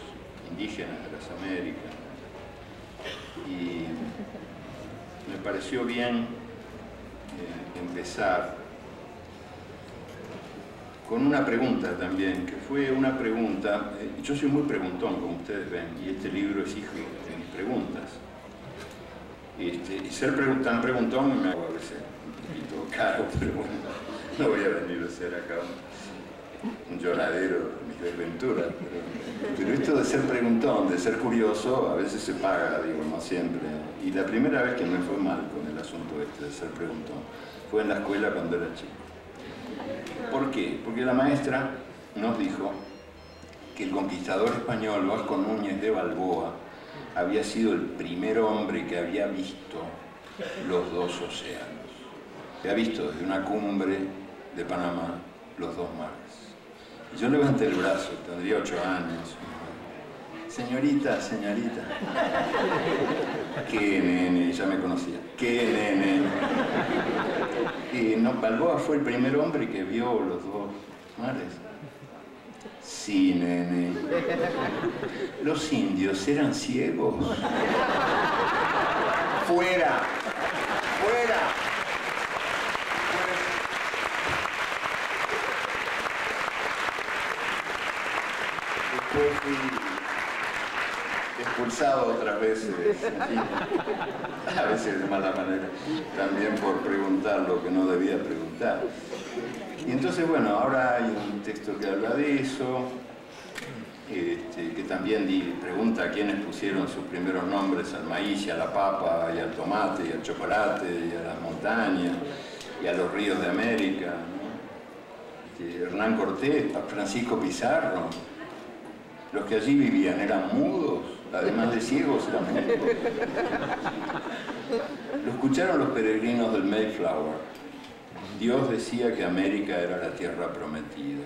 indígenas de las Américas. Y me pareció bien empezar con una pregunta también, que fue una pregunta, yo soy muy preguntón, como ustedes ven, y este libro es hijo de mis preguntas. Y ser tan preguntón me hago a veces un poquito caro, pero bueno, no voy a venir a ser acá un lloradero de mis desventuras, pero esto de ser preguntón, de ser curioso, a veces se paga, digo, no siempre. Y la primera vez que me fue mal con el asunto de ser preguntón fue en la escuela cuando era chico. ¿Por qué? Porque la maestra nos dijo que el conquistador español Vasco Núñez de Balboa había sido el primer hombre que había visto los dos océanos. Había visto desde una cumbre de Panamá los dos mares. Y yo levanté el brazo, tendría 8 años. Señorita, señorita. ¿Qué nene? Ya me conocía. ¿Qué nene? Y no, Balboa fue el primer hombre que vio los dos mares. Sí, nene. Los indios eran ciegos. ¡Fuera! ¡Fuera! Después fui expulsado otras veces, a veces de mala manera, también por preguntar lo que no debía preguntar. Y entonces, bueno, ahora hay un texto que habla de eso, que también pregunta a quiénes pusieron sus primeros nombres al maíz y a la papa y al tomate y al chocolate y a las montañas y a los ríos de América, ¿no? Hernán Cortés, Francisco Pizarro. Los que allí vivían eran mudos. Además de ciegos, era mudo. Lo escucharon los peregrinos del Mayflower. Dios decía que América era la tierra prometida.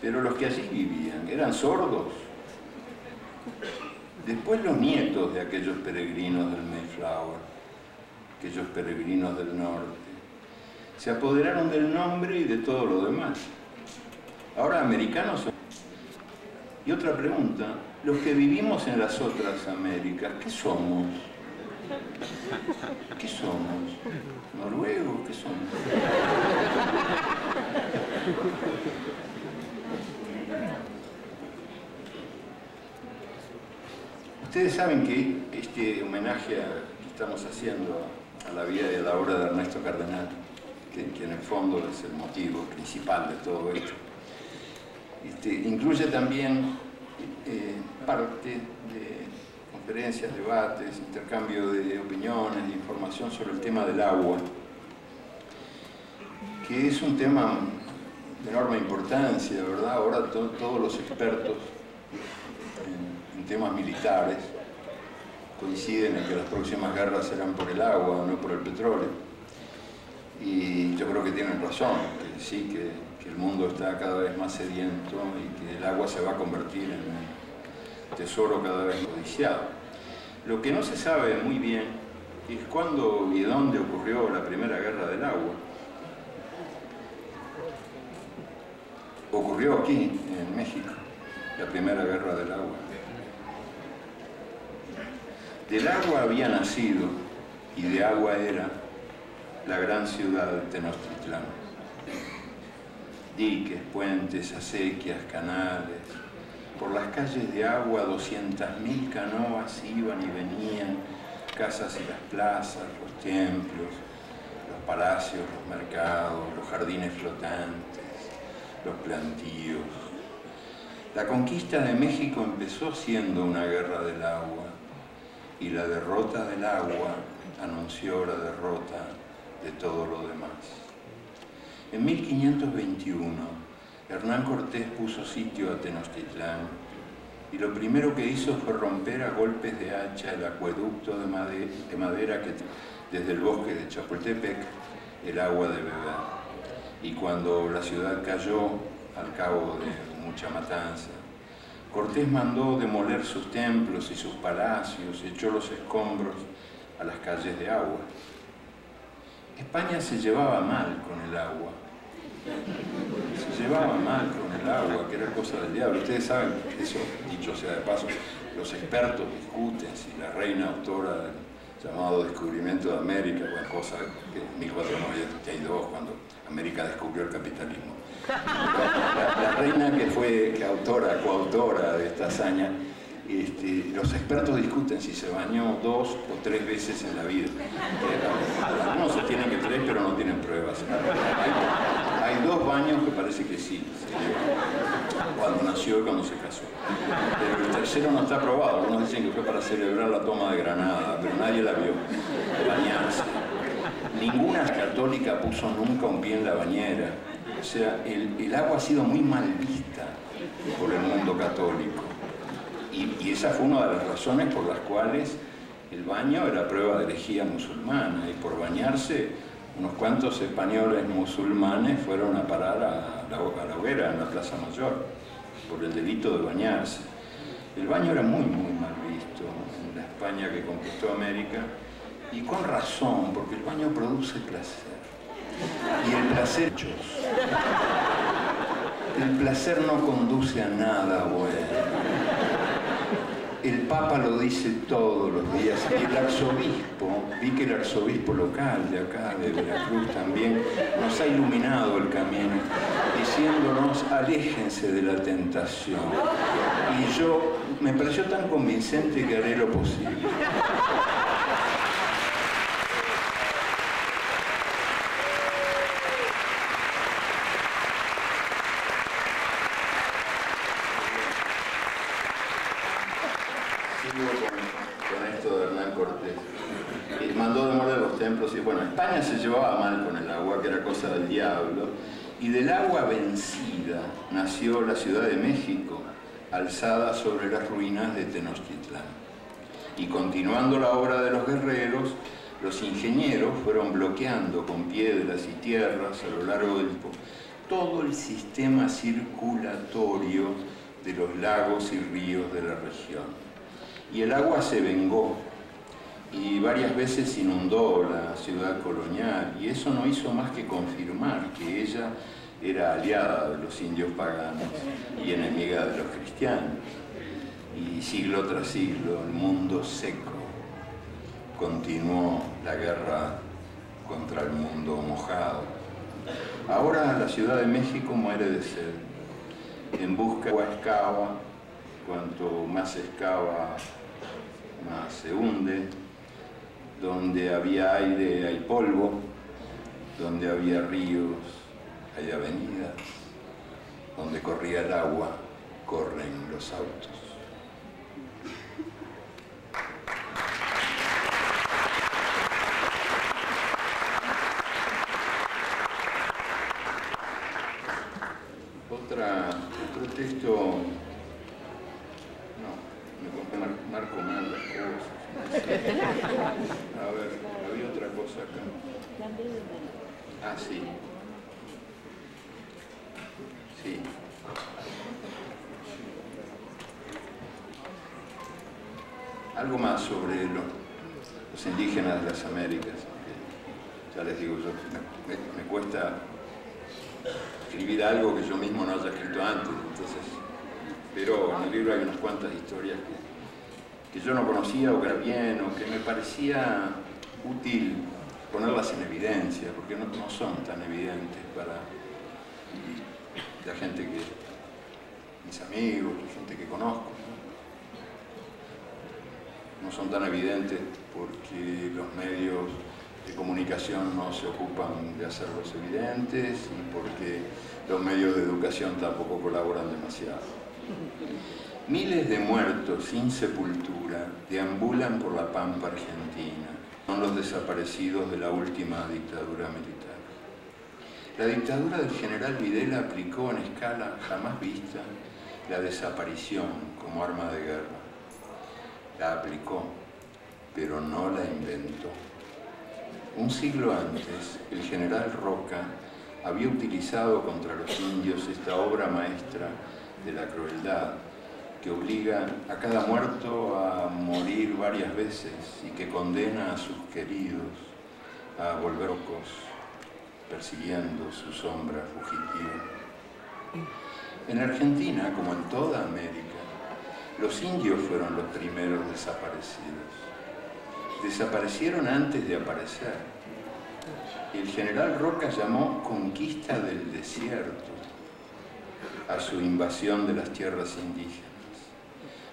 Pero los que allí vivían eran sordos. Después los nietos de aquellos peregrinos del Mayflower, aquellos peregrinos del norte, se apoderaron del nombre y de todo lo demás. Ahora americanos son... Y otra pregunta, los que vivimos en las otras Américas, ¿qué somos? ¿Qué somos? ¿Noruegos? ¿Qué somos? Ustedes saben que este homenaje que estamos haciendo a la vida y a la obra de Ernesto Cardenal, que en el fondo es el motivo principal de todo esto, incluye también parte de conferencias, debates, intercambio de opiniones, de información sobre el tema del agua, que es un tema de enorme importancia, ¿verdad? Ahora todos los expertos en temas militares coinciden en que las próximas guerras serán por el agua, no por el petróleo. Y yo creo que tienen razón, que sí, que el mundo está cada vez más sediento y que el agua se va a convertir en un tesoro cada vez codiciado. Lo que no se sabe muy bien es cuándo y dónde ocurrió la Primera Guerra del Agua. Ocurrió aquí, en México, la Primera Guerra del Agua. Del agua había nacido, y de agua era, la gran ciudad de Tenochtitlán. Diques, puentes, acequias, canales. Por las calles de agua 200.000 canoas iban y venían, casas y las plazas, los templos, los palacios, los mercados, los jardines flotantes, los plantíos. La conquista de México empezó siendo una guerra del agua, y la derrota del agua anunció la derrota de todo lo demás. En 1521, Hernán Cortés puso sitio a Tenochtitlán y lo primero que hizo fue romper a golpes de hacha el acueducto de madera que desde el bosque de Chapultepec el agua de beber. Y cuando la ciudad cayó, al cabo de mucha matanza, Cortés mandó demoler sus templos y sus palacios, echó los escombros a las calles de agua. España se llevaba mal con el agua. Se llevaba mal con el agua, que era cosa del diablo. Ustedes saben, eso, dicho sea de paso, los expertos discuten si la reina autora del llamado descubrimiento de América, bueno, cosa que en 1492, cuando América descubrió el capitalismo. La reina que fue coautora de esta hazaña, los expertos discuten si se bañó 2 o 3 veces en la vida. Algunos sostienen que 3, pero no tienen pruebas. Hay 2 baños que parece que sí, cuando nació y cuando se casó. Pero el tercero no está probado. Algunos dicen que fue para celebrar la toma de Granada, pero nadie la vio bañarse. Ninguna católica puso nunca un pie en la bañera. O sea, el agua ha sido muy mal vista por el mundo católico. Y esa fue una de las razones por las cuales el baño era prueba de herejía musulmana. Y por bañarse, unos cuantos españoles musulmanes fueron a parar a la hoguera en la Plaza Mayor por el delito de bañarse. El baño era muy, muy mal visto en la España que conquistó América. Y con razón, porque el baño produce placer. Y el placer, el placer no conduce a nada bueno. El Papa lo dice todos los días. Y el arzobispo, vi que el arzobispo local de acá, de Veracruz también, nos ha iluminado el camino, diciéndonos, aléjense de la tentación. Y yo, me pareció tan convincente que haré lo posible. Con esto de Hernán Cortés. Y mandó demoler los templos y bueno, España se llevaba mal con el agua, que era cosa del diablo, y del agua vencida nació la Ciudad de México, alzada sobre las ruinas de Tenochtitlán. Y continuando la obra de los guerreros, los ingenieros fueron bloqueando con piedras y tierras a lo largo del todo el sistema circulatorio de los lagos y ríos de la región. Y el agua se vengó y varias veces inundó la ciudad colonial, y eso no hizo más que confirmar que ella era aliada de los indios paganos y enemiga de los cristianos. Y siglo tras siglo, el mundo seco continuó la guerra contra el mundo mojado. Ahora la Ciudad de México muere de sed. En busca de agua excava, cuanto más excava, más se hunde. Donde había aire hay polvo, donde había ríos hay avenidas, donde corría el agua corren los autos. Otro texto, no, me marco mal las cosas. A ver, había otra cosa acá. Ah, sí. Sí. Algo más sobre los indígenas de las Américas. Ya les digo, me cuesta escribir algo que yo mismo no haya escrito antes, entonces, pero en el libro hay unas cuantas historias que yo no conocía, o que era bien, o que me parecía útil ponerlas en evidencia, porque no son tan evidentes para la gente que, mis amigos, la gente que conozco. No son tan evidentes porque los medios de comunicación no se ocupan de hacerlos evidentes y porque los medios de educación tampoco colaboran demasiado. Miles de muertos sin sepultura deambulan por la pampa argentina. Son los desaparecidos de la última dictadura militar. La dictadura del general Videla aplicó en escala jamás vista la desaparición como arma de guerra. La aplicó, pero no la inventó. Un siglo antes, el general Roca había utilizado contra los indios esta obra maestra de la crueldad, que obliga a cada muerto a morir varias veces y que condena a sus queridos a volver locos, persiguiendo su sombra fugitiva. En Argentina, como en toda América, los indios fueron los primeros desaparecidos. Desaparecieron antes de aparecer. El general Roca llamó conquista del desierto a su invasión de las tierras indígenas.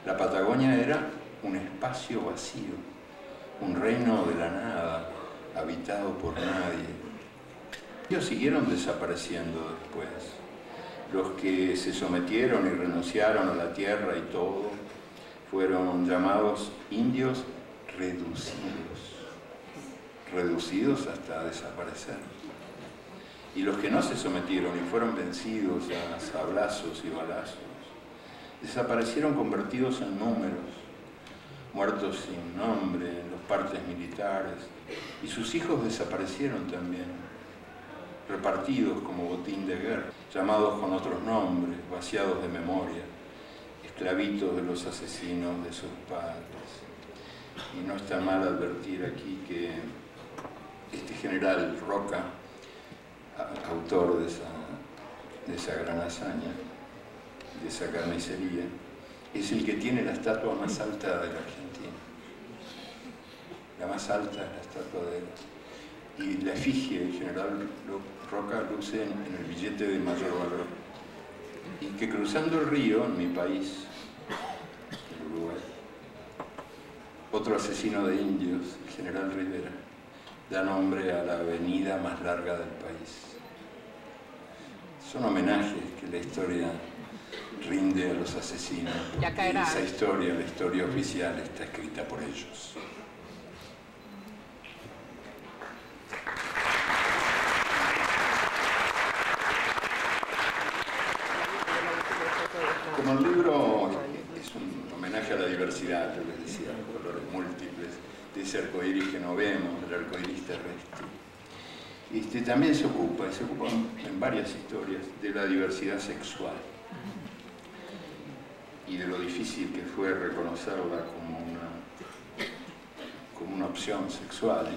La Patagonia era un espacio vacío, un reino de la nada, habitado por nadie. Ellos siguieron desapareciendo después. Los que se sometieron y renunciaron a la tierra y todo, fueron llamados indios reducidos hasta desaparecer. Y los que no se sometieron y fueron vencidos a sablazos y balazos, desaparecieron convertidos en números, muertos sin nombre en los partes militares, y sus hijos desaparecieron también, repartidos como botín de guerra, llamados con otros nombres, vaciados de memoria, esclavitos de los asesinos de sus padres. Y no está mal advertir aquí que este general Roca, autor de esa gran hazaña, de esa carnicería, es el que tiene la estatua más alta de la Argentina. La más alta es la estatua de él. Y la efigie del general Roca luce en el billete de mayor valor. Y que cruzando el río, en mi país, el Uruguay, otro asesino de indios, el general Rivera, da nombre a la avenida más larga del país. Son homenajes que la historia rinde a los asesinos. Ya caerá. Esa historia, la historia oficial, está escrita por ellos. Como el libro diversidad, yo les decía, colores múltiples, de ese arcoíris que no vemos, el arcoíris terrestre. También se ocupa en varias historias de la diversidad sexual y de lo difícil que fue reconocerla como una opción sexual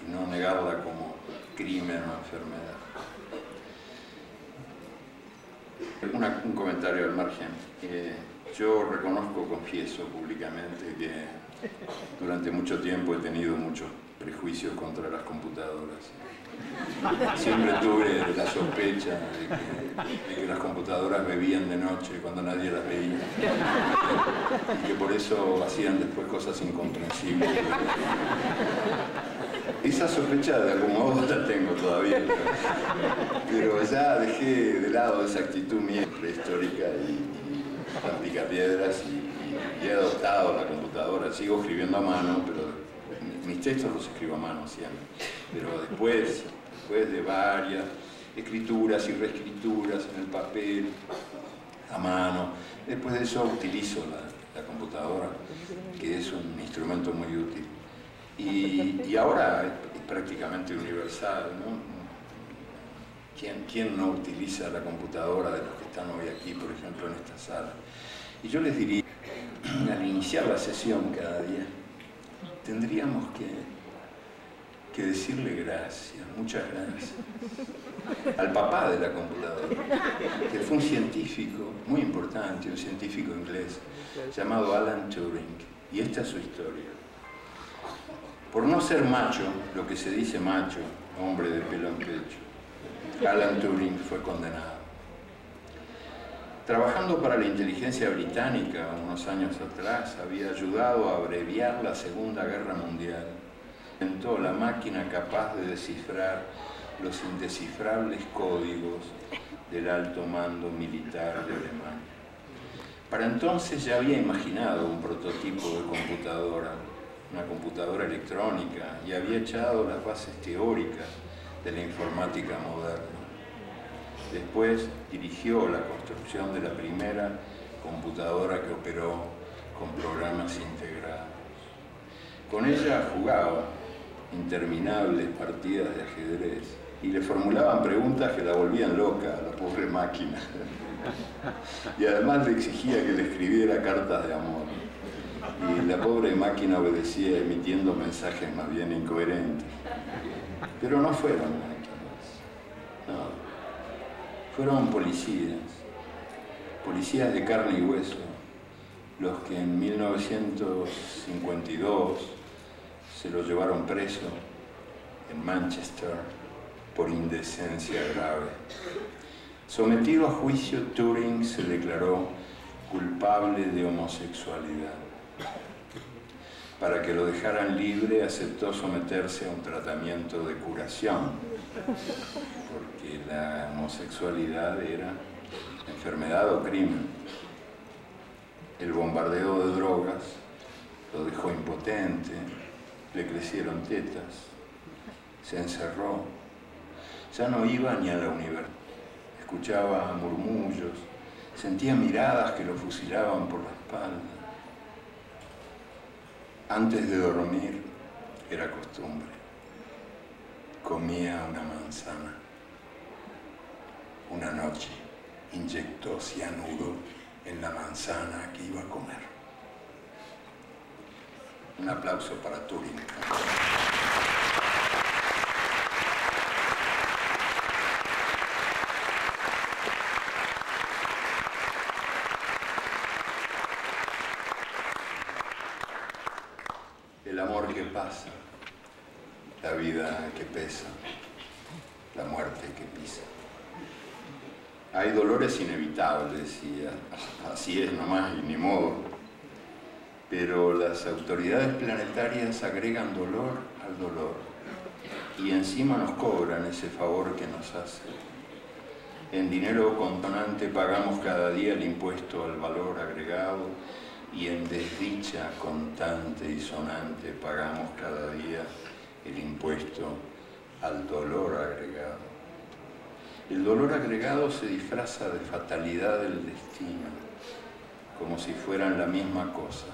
y no negarla como crimen o enfermedad. Un comentario al margen. Yo confieso públicamente que durante mucho tiempo he tenido muchos prejuicios contra las computadoras. Siempre tuve la sospecha de que las computadoras bebían de noche cuando nadie las veía y que por eso hacían después cosas incomprensibles. Esa sospecha de algún modo la tengo todavía, pero ya dejé de lado esa actitud mía prehistórica y picapiedras y he adoptado la computadora. Sigo escribiendo a mano, pero mis textos los escribo a mano siempre. Pero después de varias escrituras y reescrituras en el papel, a mano, después de eso utilizo la computadora, que es un instrumento muy útil. Y ahora es prácticamente universal, ¿no? ¿Quién no utiliza la computadora de los que están hoy aquí, por ejemplo, en esta sala? Y yo les diría, al iniciar la sesión cada día, tendríamos que decirle gracias, muchas gracias, al papá de la computadora, que fue un científico muy importante, un científico inglés, llamado Alan Turing, y esta es su historia. Por no ser macho, lo que se dice macho, hombre de pelo en pecho, Alan Turing fue condenado. Trabajando para la inteligencia británica unos años atrás, había ayudado a abreviar la Segunda Guerra Mundial. Inventó la máquina capaz de descifrar los indescifrables códigos del alto mando militar de Alemania. Para entonces ya había imaginado un prototipo de computadora, una computadora electrónica, y había echado las bases teóricas de la informática moderna. Después dirigió la construcción de la primera computadora que operó con programas integrados. Con ella jugaba interminables partidas de ajedrez y le formulaban preguntas que la volvían loca a la pobre máquina. Y además le exigía que le escribiera cartas de amor. Y la pobre máquina obedecía emitiendo mensajes más bien incoherentes. Pero no fueron máquinas, no. Fueron policías de carne y hueso, los que en 1952 se lo llevaron preso en Manchester por indecencia grave. Sometido a juicio, Turing se declaró culpable de homosexualidad. Para que lo dejaran libre, aceptó someterse a un tratamiento de curación, porque la homosexualidad era enfermedad o crimen. El bombardeo de drogas lo dejó impotente, le crecieron tetas, se encerró, ya no iba ni a la universidad, escuchaba murmullos, sentía miradas que lo fusilaban por la espalda. Antes de dormir, era costumbre, comía una manzana. Una noche inyectó cianuro en la manzana que iba a comer. Un aplauso para Turing. El amor que pasa, la vida que pesa, la muerte que pisa. Hay dolores inevitables y así es nomás y ni modo. Pero las autoridades planetarias agregan dolor al dolor y encima nos cobran ese favor que nos hacen. En dinero contonante pagamos cada día el impuesto al valor agregado y en desdicha constante y sonante pagamos cada día el impuesto al dolor agregado. El dolor agregado se disfraza de fatalidad del destino, como si fueran la misma cosa,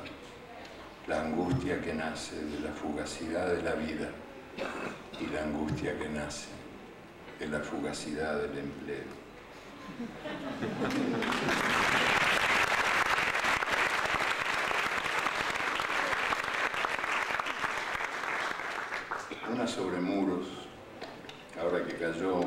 la angustia que nace de la fugacidad de la vida y la angustia que nace de la fugacidad del empleo. Una sobre muros, ahora que cayó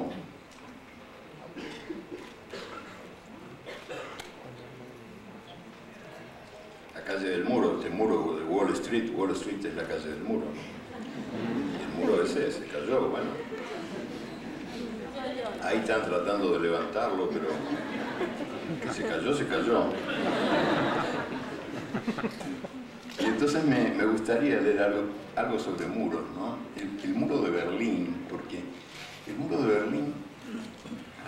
la calle del muro, este muro de Wall Street es la calle del muro, ¿no? Y el muro ese se cayó, bueno. Ahí están tratando de levantarlo, pero que se cayó, se cayó. Y entonces me gustaría leer algo sobre muros, ¿no? El muro de Berlín, porque el muro de Berlín,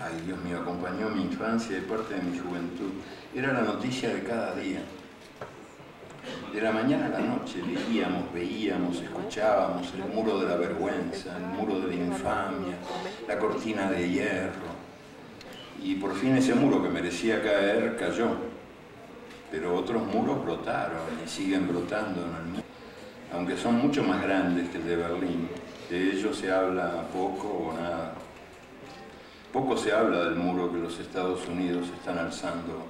ay Dios mío, acompañó mi infancia y parte de mi juventud. Era la noticia de cada día. De la mañana a la noche leíamos, veíamos, escuchábamos el muro de la vergüenza, el muro de la infamia, la cortina de hierro. Y por fin ese muro que merecía caer, cayó. Pero otros muros brotaron y siguen brotando en el mundo. Aunque son mucho más grandes que el de Berlín, de ellos se habla poco o nada. Poco se habla del muro que los Estados Unidos están alzando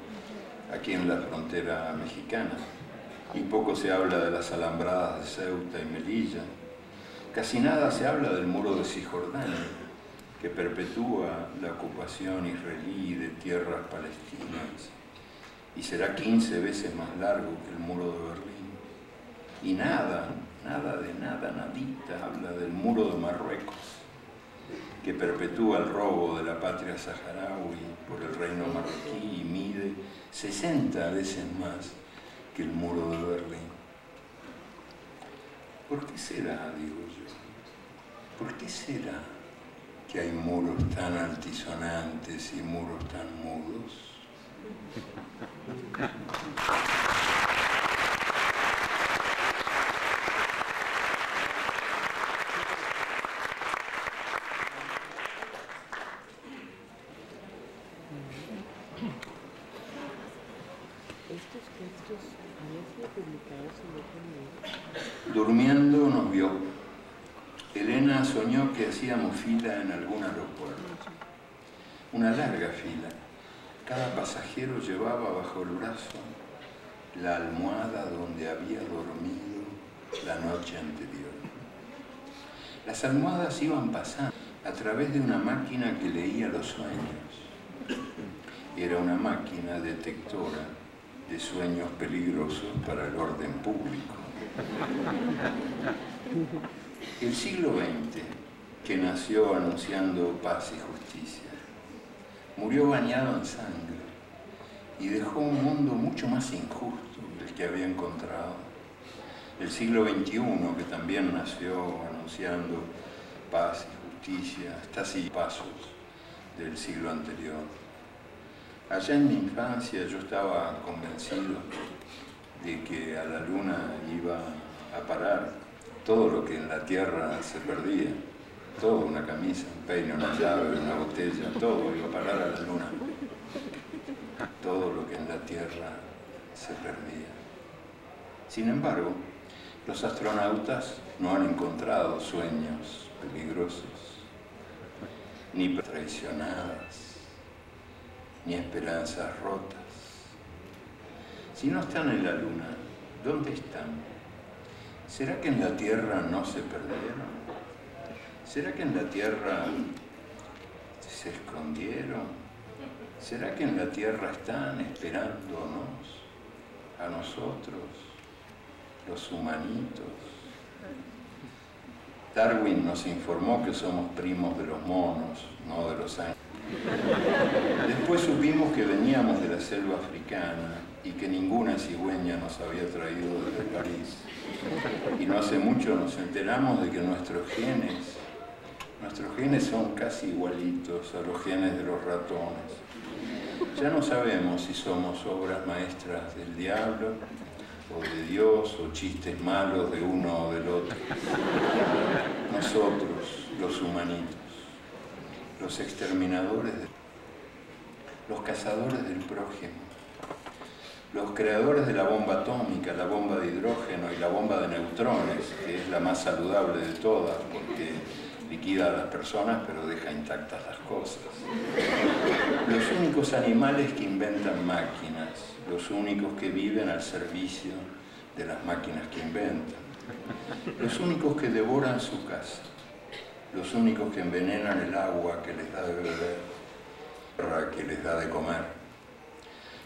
aquí en la frontera mexicana. Y poco se habla de las alambradas de Ceuta y Melilla. Casi nada se habla del muro de Cisjordania, que perpetúa la ocupación israelí de tierras palestinas y será 15 veces más largo que el muro de Berlín. Y nada, nadita habla del muro de Marruecos, que perpetúa el robo de la patria saharaui por el reino marroquí y mide 60 veces más que el muro de Berlín. ¿Por qué será, digo yo? ¿Por qué será que hay muros tan altisonantes y muros tan mudos? Estos textos habían sido publicados en otro medio. Durmiendo nos vio. Elena soñó que hacíamos fila en algún aeropuerto. Una larga fila. Cada pasajero llevaba bajo el brazo la almohada donde había dormido la noche anterior. Las almohadas iban pasando a través de una máquina que leía los sueños. Era una máquina detectora de sueños peligrosos para el orden público. El siglo XX, que nació anunciando paz y justicia, murió bañado en sangre y dejó un mundo mucho más injusto del que había encontrado. El siglo XXI, que también nació anunciando paz y justicia, está así pasos del siglo anterior. Allá en mi infancia yo estaba convencido de que a la luna iba a parar todo lo que en la tierra se perdía. Todo, una camisa, un peine, una llave, una botella, todo iba a parar a la luna. Todo lo que en la tierra se perdía. Sin embargo, los astronautas no han encontrado sueños peligrosos, ni traicionadas, ni esperanzas rotas. Si no están en la luna, ¿dónde están? ¿Será que en la tierra no se perdieron? ¿Será que en la tierra se escondieron? ¿Será que en la tierra están esperándonos a nosotros, los humanitos? Darwin nos informó que somos primos de los monos, no de los ángeles. Después supimos que veníamos de la selva africana y que ninguna cigüeña nos había traído desde París. Y no hace mucho nos enteramos de que nuestros genes son casi igualitos a los genes de los ratones. Ya no sabemos si somos obras maestras del diablo, o de Dios, o chistes malos de uno o del otro. Nosotros, los humanitos, los exterminadores, los cazadores del prójimo, los creadores de la bomba atómica, la bomba de hidrógeno y la bomba de neutrones, que es la más saludable de todas, porque liquida a las personas pero deja intactas las cosas. Los únicos animales que inventan máquinas, los únicos que viven al servicio de las máquinas que inventan, los únicos que devoran su casa, los únicos que envenenan el agua que les da de beber, que les da de comer,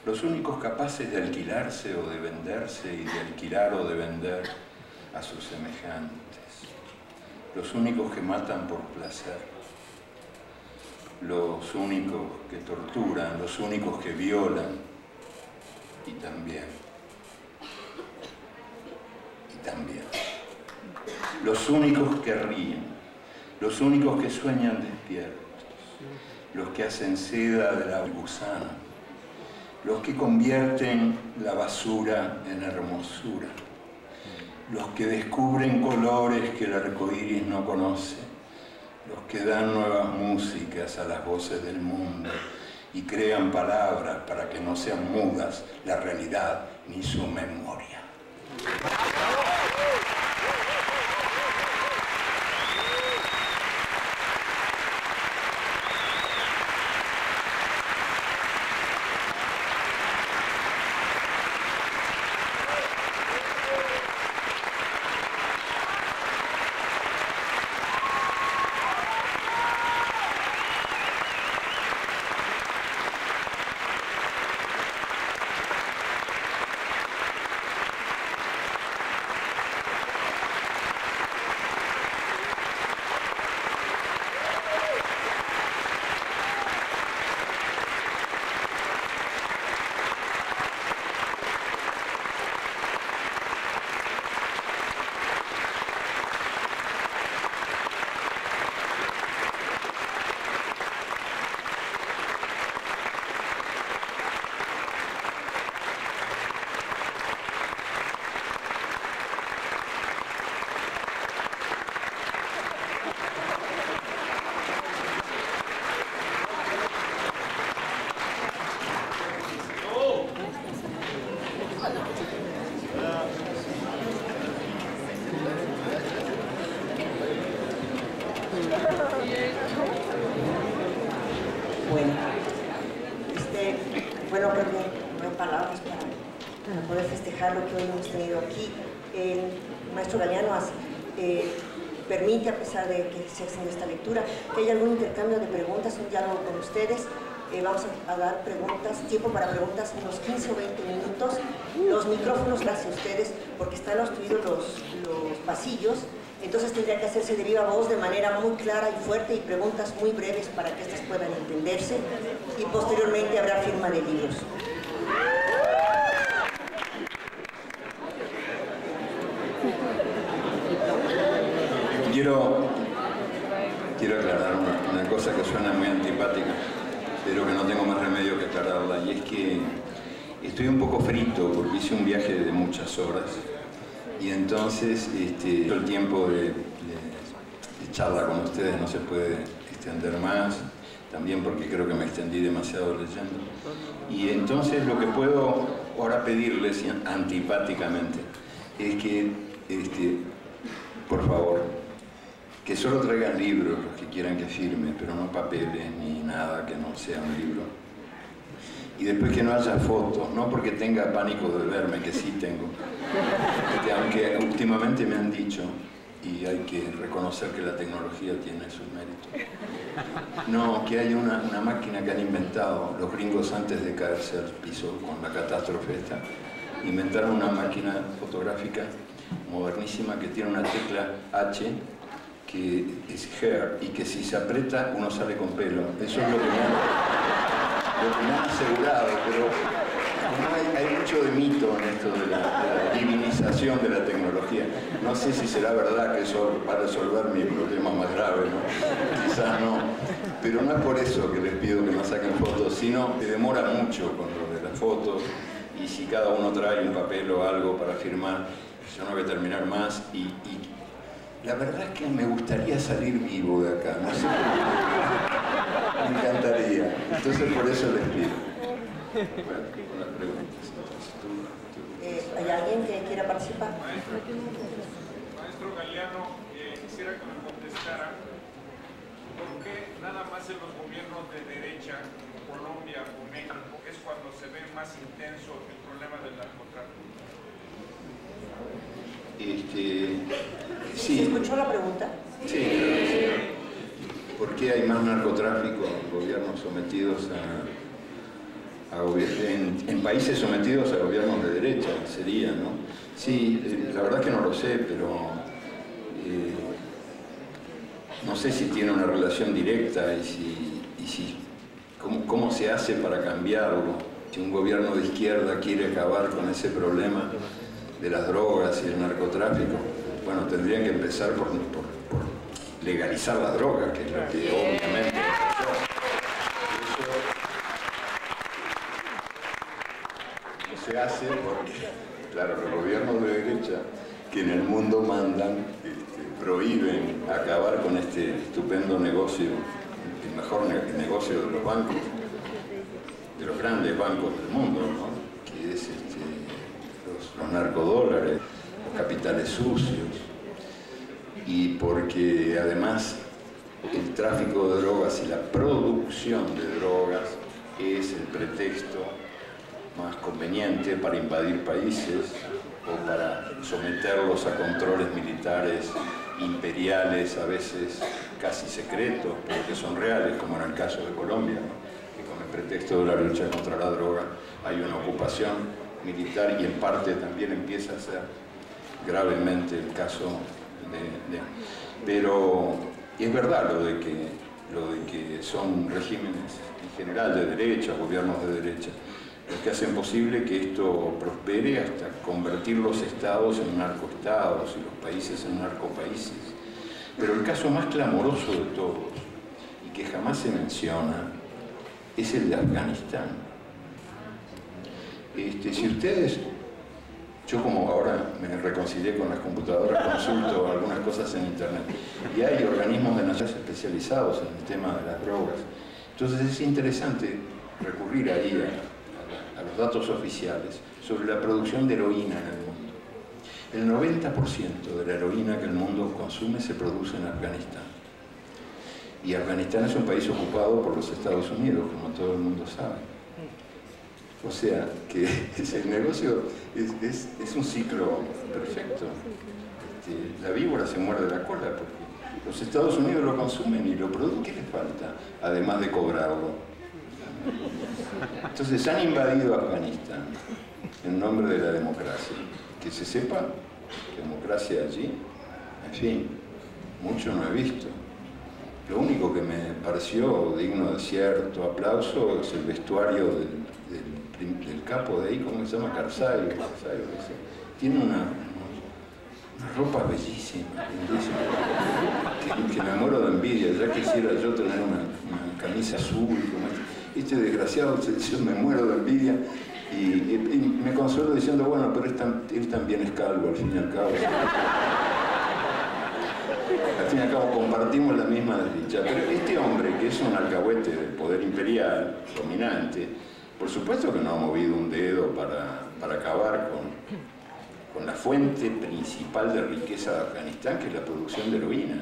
los únicos capaces de alquilarse o de venderse y de alquilar o de vender a sus semejantes, los únicos que matan por placer, los únicos que torturan, los únicos que violan y también los únicos que ríen, los únicos que sueñan despiertos, los que hacen seda de la gusana, los que convierten la basura en hermosura, los que descubren colores que el arcoíris no conoce, los que dan nuevas músicas a las voces del mundo y crean palabras para que no sean mudas la realidad ni su memoria. Bueno, creo que no hay palabras para poder festejar lo que hoy hemos tenido aquí. El maestro Galeano permite, a pesar de que se extiende esta lectura, que haya algún intercambio de preguntas, un diálogo con ustedes. Vamos a dar preguntas, tiempo para preguntas, unos 15 o 20 minutos. Los micrófonos hacia ustedes, porque están obstruidos los pasillos, entonces tendría que hacerse de viva voz de manera muy clara y fuerte y preguntas muy breves para que estas puedan entenderse, y posteriormente habrá firma de libros. Quiero aclarar una cosa que suena muy antipática, pero que no tengo más remedio que aclararla, y es que estoy un poco frito porque hice un viaje de muchas horas y entonces el tiempo de charla con ustedes no se puede extender más, también porque creo que me extendí demasiado leyendo, y entonces lo que puedo ahora pedirles antipáticamente es que por favor, que solo traigan libros los que quieran que firme, pero no papeles ni nada que no sea un libro. Y después que no haya fotos, no porque tenga pánico de verme, que sí tengo, aunque últimamente me han dicho, y hay que reconocer que la tecnología tiene sus méritos, no, que hay una máquina que han inventado los gringos antes de caerse al piso con la catástrofe esta, inventaron una máquina fotográfica modernísima que tiene una tecla H que es hair, y que si se aprieta uno sale con pelo. Eso es lo que me han asegurado, pero hay mucho de mito en esto de la divinización de la tecnología. No sé si será verdad que eso va a resolver mi problema más grave, ¿no? Quizás no, pero no es por eso que les pido que me saquen fotos, sino que demora mucho con lo de las fotos, y si cada uno trae un papel o algo para firmar, yo no voy a terminar más, y la verdad es que me gustaría salir vivo de acá, no sé por qué. Me encantaría. Entonces por eso les pido. Bueno, con las preguntas. ¿Hay alguien que quiera participar? Maestro Galeano, quisiera que me contestara por qué nada más en los gobiernos de derecha, Colombia o México, es cuando se ve más intenso el problema del narcotráfico. Sí. ¿Se escuchó la pregunta? Sí, claro. ¿Por qué hay más narcotráfico en gobiernos sometidos en países sometidos a gobiernos de derecha? Sería, ¿no? Sí, la verdad que no lo sé, pero no sé si tiene una relación directa cómo se hace para cambiarlo. Si un gobierno de izquierda quiere acabar con ese problema de las drogas y el narcotráfico, bueno, tendrían que empezar por legalizar las drogas, que es lo que obviamente eso se hace porque, claro, los gobiernos de derecha que en el mundo mandan, prohíben acabar con este estupendo negocio, el mejor negocio de los bancos, de los grandes bancos del mundo, ¿no? Que es los narcodólares, los capitales sucios, y porque además el tráfico de drogas y la producción de drogas es el pretexto más conveniente para invadir países o para someterlos a controles militares imperiales, a veces casi secretos, pero que son reales, como en el caso de Colombia, ¿no? Que con el pretexto de la lucha contra la droga hay una ocupación militar y en parte también empieza a ser gravemente el caso pero es verdad lo de que son regímenes en general de derecha, gobiernos de derecha, los que hacen posible que esto prospere hasta convertir los estados en narcoestados y los países en narcopaíses. Pero el caso más clamoroso de todos, y que jamás se menciona, es el de Afganistán. Si ustedes... Yo como ahora me reconcilié con las computadoras, consulto algunas cosas en internet y hay organismos de naciones especializados en el tema de las drogas. Entonces es interesante recurrir ahí a los datos oficiales sobre la producción de heroína en el mundo. El 90% de la heroína que el mundo consume se produce en Afganistán. Y Afganistán es un país ocupado por los Estados Unidos, como todo el mundo sabe. O sea, que el negocio es un ciclo perfecto. La víbora se muerde la cola porque los Estados Unidos lo consumen y lo producen. ¿Qué les falta? Además de cobrarlo. Entonces han invadido Afganistán en nombre de la democracia. Que se sepa que democracia allí, en fin, mucho no he visto. Lo único que me pareció digno de cierto aplauso es el vestuario del capo de ahí, ¿cómo se llama? Karzai, tiene una ropa bellísima, que me muero de envidia. Ya quisiera yo tener una camisa azul como este desgraciado, yo me muero de envidia y me consuelo diciendo, bueno, pero él también es calvo al fin y al cabo. Al fin y al cabo compartimos la misma desdicha, pero este hombre, que es un alcahuete del poder imperial dominante, por supuesto que no ha movido un dedo para acabar con la fuente principal de riqueza de Afganistán, que es la producción de heroína,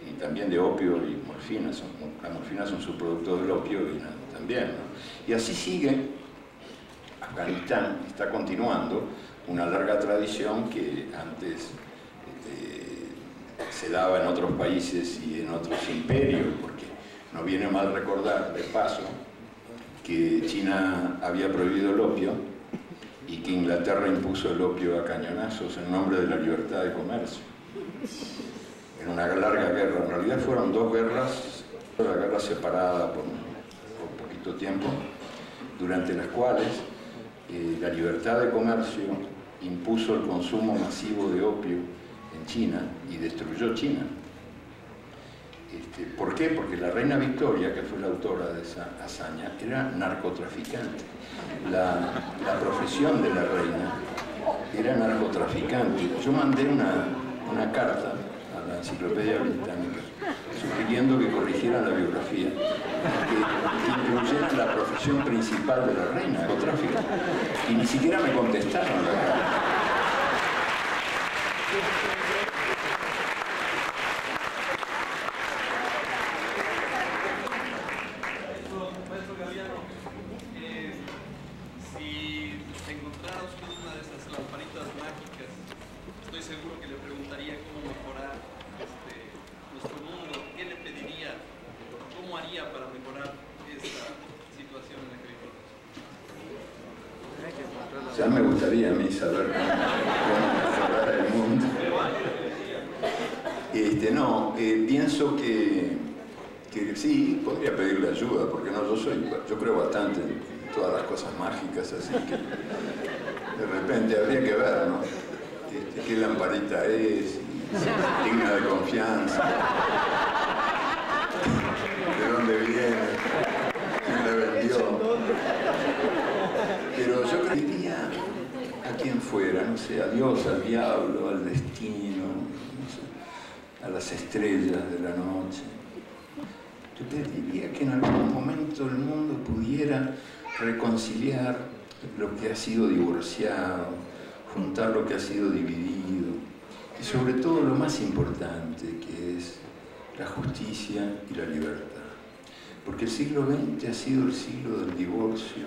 y también de opio y morfina. Las morfinas son subproductos del opio y también, ¿no? Y así sigue. Afganistán está continuando una larga tradición que antes se daba en otros países y en otros imperios, porque no viene mal recordar, de paso, que China había prohibido el opio y que Inglaterra impuso el opio a cañonazos en nombre de la libertad de comercio. En una larga guerra, en realidad fueron dos guerras, la guerra separada por poquito tiempo, durante las cuales la libertad de comercio impuso el consumo masivo de opio en China y destruyó China. ¿Por qué? Porque la reina Victoria, que fue la autora de esa hazaña, era narcotraficante. La profesión de la reina era narcotraficante. Yo mandé una carta a la Enciclopedia Británica, sugiriendo que corrigieran la biografía, que incluyeran la profesión principal de la reina, el narcotráfico. Y ni siquiera me contestaron la carta. Maestro Galeano, si encontrara usted una de esas lamparitas mágicas, estoy seguro que le preguntaría cómo mejorar nuestro mundo. ¿Qué le pediría? ¿Cómo haría para mejorar esta situación en la que vivimos? Ya me gustaría a mí saber cómo mejorar el mundo. Pienso que sí, podría pedirle ayuda, porque no, yo creo bastante en todas las cosas mágicas, así que de repente habría que ver, ¿no? Qué lamparita es, digna de confianza, de dónde viene, quién la vendió. Pero yo creería a quien fuera, no sé, a Dios, al diablo, al destino, no sé, a las estrellas de la noche. Yo te diría que en algún momento el mundo pudiera reconciliar lo que ha sido divorciado, juntar lo que ha sido dividido, y sobre todo lo más importante, que es la justicia y la libertad. Porque el siglo XX ha sido el siglo del divorcio,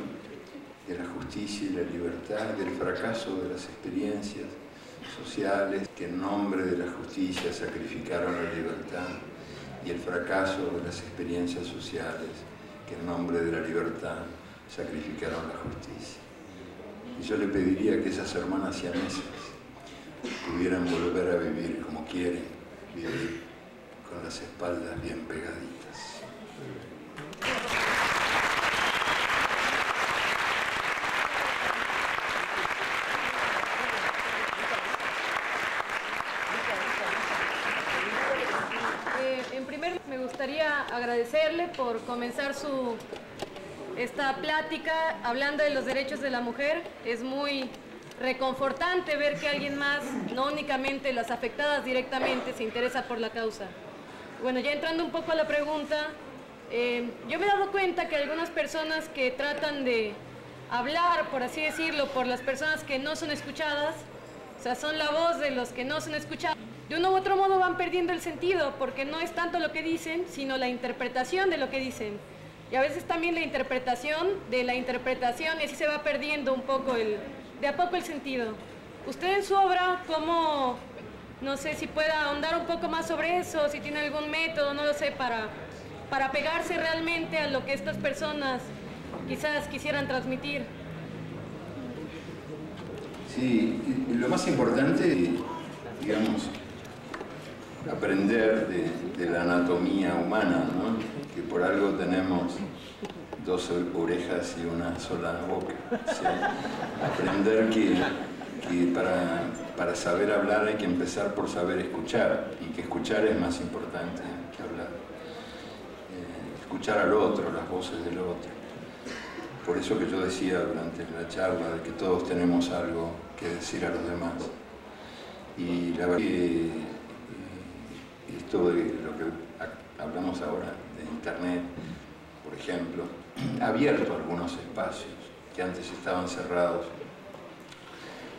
de la justicia y la libertad, del fracaso de las experiencias sociales que en nombre de la justicia sacrificaron la libertad, y el fracaso de las experiencias sociales que en nombre de la libertad sacrificaron la justicia. Y yo le pediría que esas hermanas siamesas pudieran volver a vivir como quieren vivir, con las espaldas bien pegaditas. Me gustaría agradecerle por comenzar esta plática hablando de los derechos de la mujer. Es muy reconfortante ver que alguien más, no únicamente las afectadas directamente, se interesa por la causa. Bueno, ya entrando un poco a la pregunta, yo me he dado cuenta que algunas personas que tratan de hablar, por así decirlo, por las personas que no son escuchadas, o sea, son la voz de los que no son escuchados, de uno u otro modo van perdiendo el sentido, porque no es tanto lo que dicen, sino la interpretación de lo que dicen. Y a veces también la interpretación de la interpretación, y así se va perdiendo un poco de a poco el sentido. Usted en su obra, ¿cómo, no sé si pueda ahondar un poco más sobre eso, si tiene algún método, no lo sé, para pegarse realmente a lo que estas personas quizás quisieran transmitir? Sí, lo más importante, digamos, aprender de la anatomía humana, ¿no? Que por algo tenemos dos orejas y una sola boca, ¿sí? Aprender que para saber hablar hay que empezar por saber escuchar, y que escuchar es más importante que hablar. Escuchar al otro, las voces del otro. Por eso que yo decía durante la charla de que todos tenemos algo que decir a los demás. Y la verdad que esto de lo que hablamos ahora, de Internet, por ejemplo, ha abierto algunos espacios que antes estaban cerrados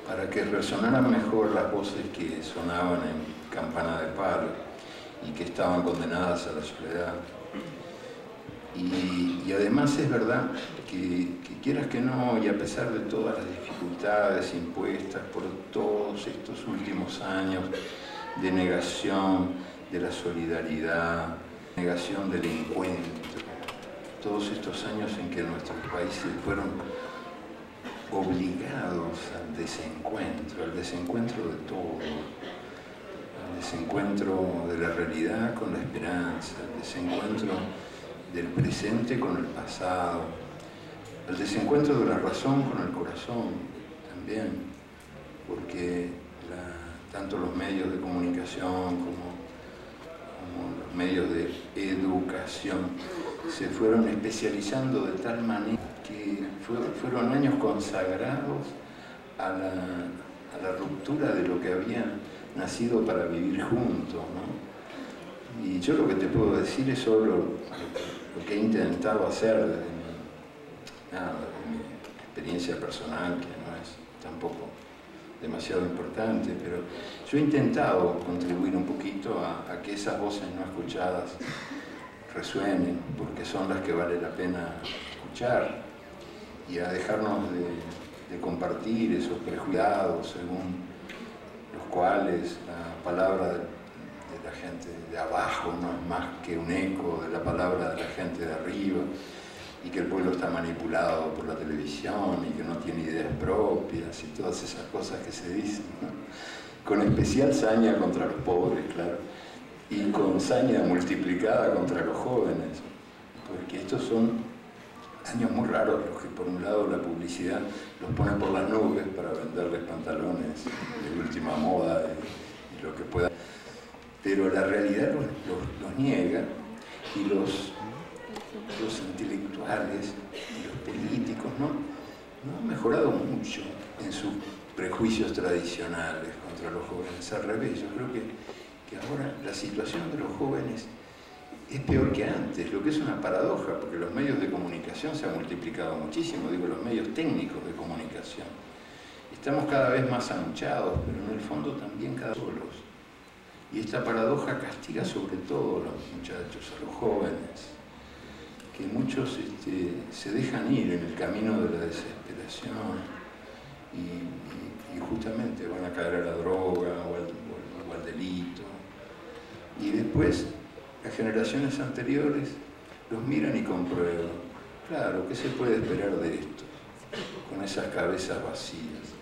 para que resonaran mejor las voces que sonaban en campana de palo y que estaban condenadas a la soledad. Y además es verdad que quieras que no, y a pesar de todas las dificultades impuestas por todos estos últimos años de negación de la solidaridad, negación del encuentro, todos estos años en que nuestros países fueron obligados al desencuentro de todo, al desencuentro de la realidad con la esperanza, al desencuentro del presente con el pasado, al desencuentro de la razón con el corazón también, porque tanto los medios de comunicación como los medios de educación se fueron especializando de tal manera que fueron años consagrados a la ruptura de lo que había nacido para vivir juntos, ¿no? Y yo lo que te puedo decir es solo lo que he intentado hacer desde mi experiencia personal, que no es tampoco demasiado importante, pero yo he intentado contribuir un poquito a que esas voces no escuchadas resuenen, porque son las que vale la pena escuchar, y a dejarnos de compartir esos prejuicios según los cuales la palabra de la gente de abajo no es más que un eco de la palabra de la gente de arriba, y que el pueblo está manipulado por la televisión y que no tiene ideas propias y todas esas cosas que se dicen, ¿no? Con especial saña contra los pobres, claro, y con saña multiplicada contra los jóvenes, porque estos son años muy raros, los que por un lado la publicidad los pone por las nubes para venderles pantalones de última moda y lo que pueda, pero la realidad los niega, y los intelectuales y los políticos no han mejorado mucho en sus prejuicios tradicionales contra los jóvenes. Al revés, yo creo que ahora la situación de los jóvenes es peor que antes, lo que es una paradoja, porque los medios de comunicación se han multiplicado muchísimo, digo, los medios técnicos de comunicación. Estamos cada vez más anunciados, pero en el fondo también cada vez solos. Y esta paradoja castiga sobre todo a los muchachos, a los jóvenes, que muchos se dejan ir en el camino de la desesperación y justamente van a caer a la droga o al delito. Y después las generaciones anteriores los miran y comprueban, claro, ¿qué se puede esperar de estos con esas cabezas vacías?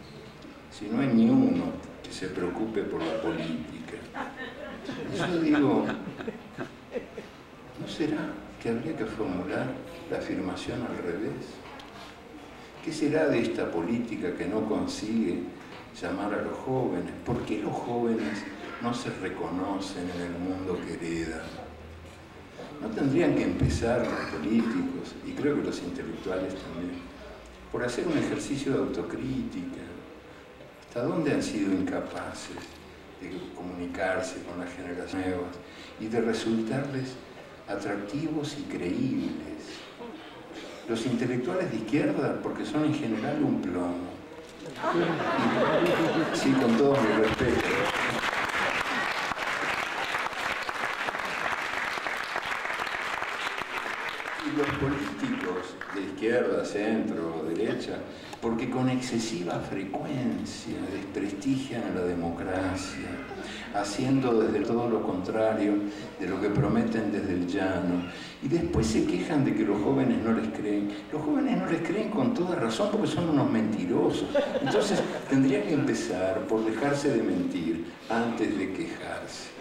Si no hay ni uno que se preocupe por la política. Y yo digo, ¿no será que habría que formular la afirmación al revés? ¿Qué será de esta política que no consigue llamar a los jóvenes? ¿Por qué los jóvenes no se reconocen en el mundo que heredan? ¿No tendrían que empezar los políticos, y creo que los intelectuales también, por hacer un ejercicio de autocrítica? ¿Hasta dónde han sido incapaces de comunicarse con las generaciones nuevas y de resultarles atractivos y creíbles? Los intelectuales de izquierda, porque son en general un plomo. Sí, con todo mi respeto. Y los políticos de izquierda, centro, derecha, porque con excesiva frecuencia desprestigian a la democracia, haciendo desde todo lo contrario de lo que prometen desde el llano, y después se quejan de que los jóvenes no les creen. Los jóvenes no les creen con toda razón porque son unos mentirosos. Entonces tendrían que empezar por dejarse de mentir antes de quejarse.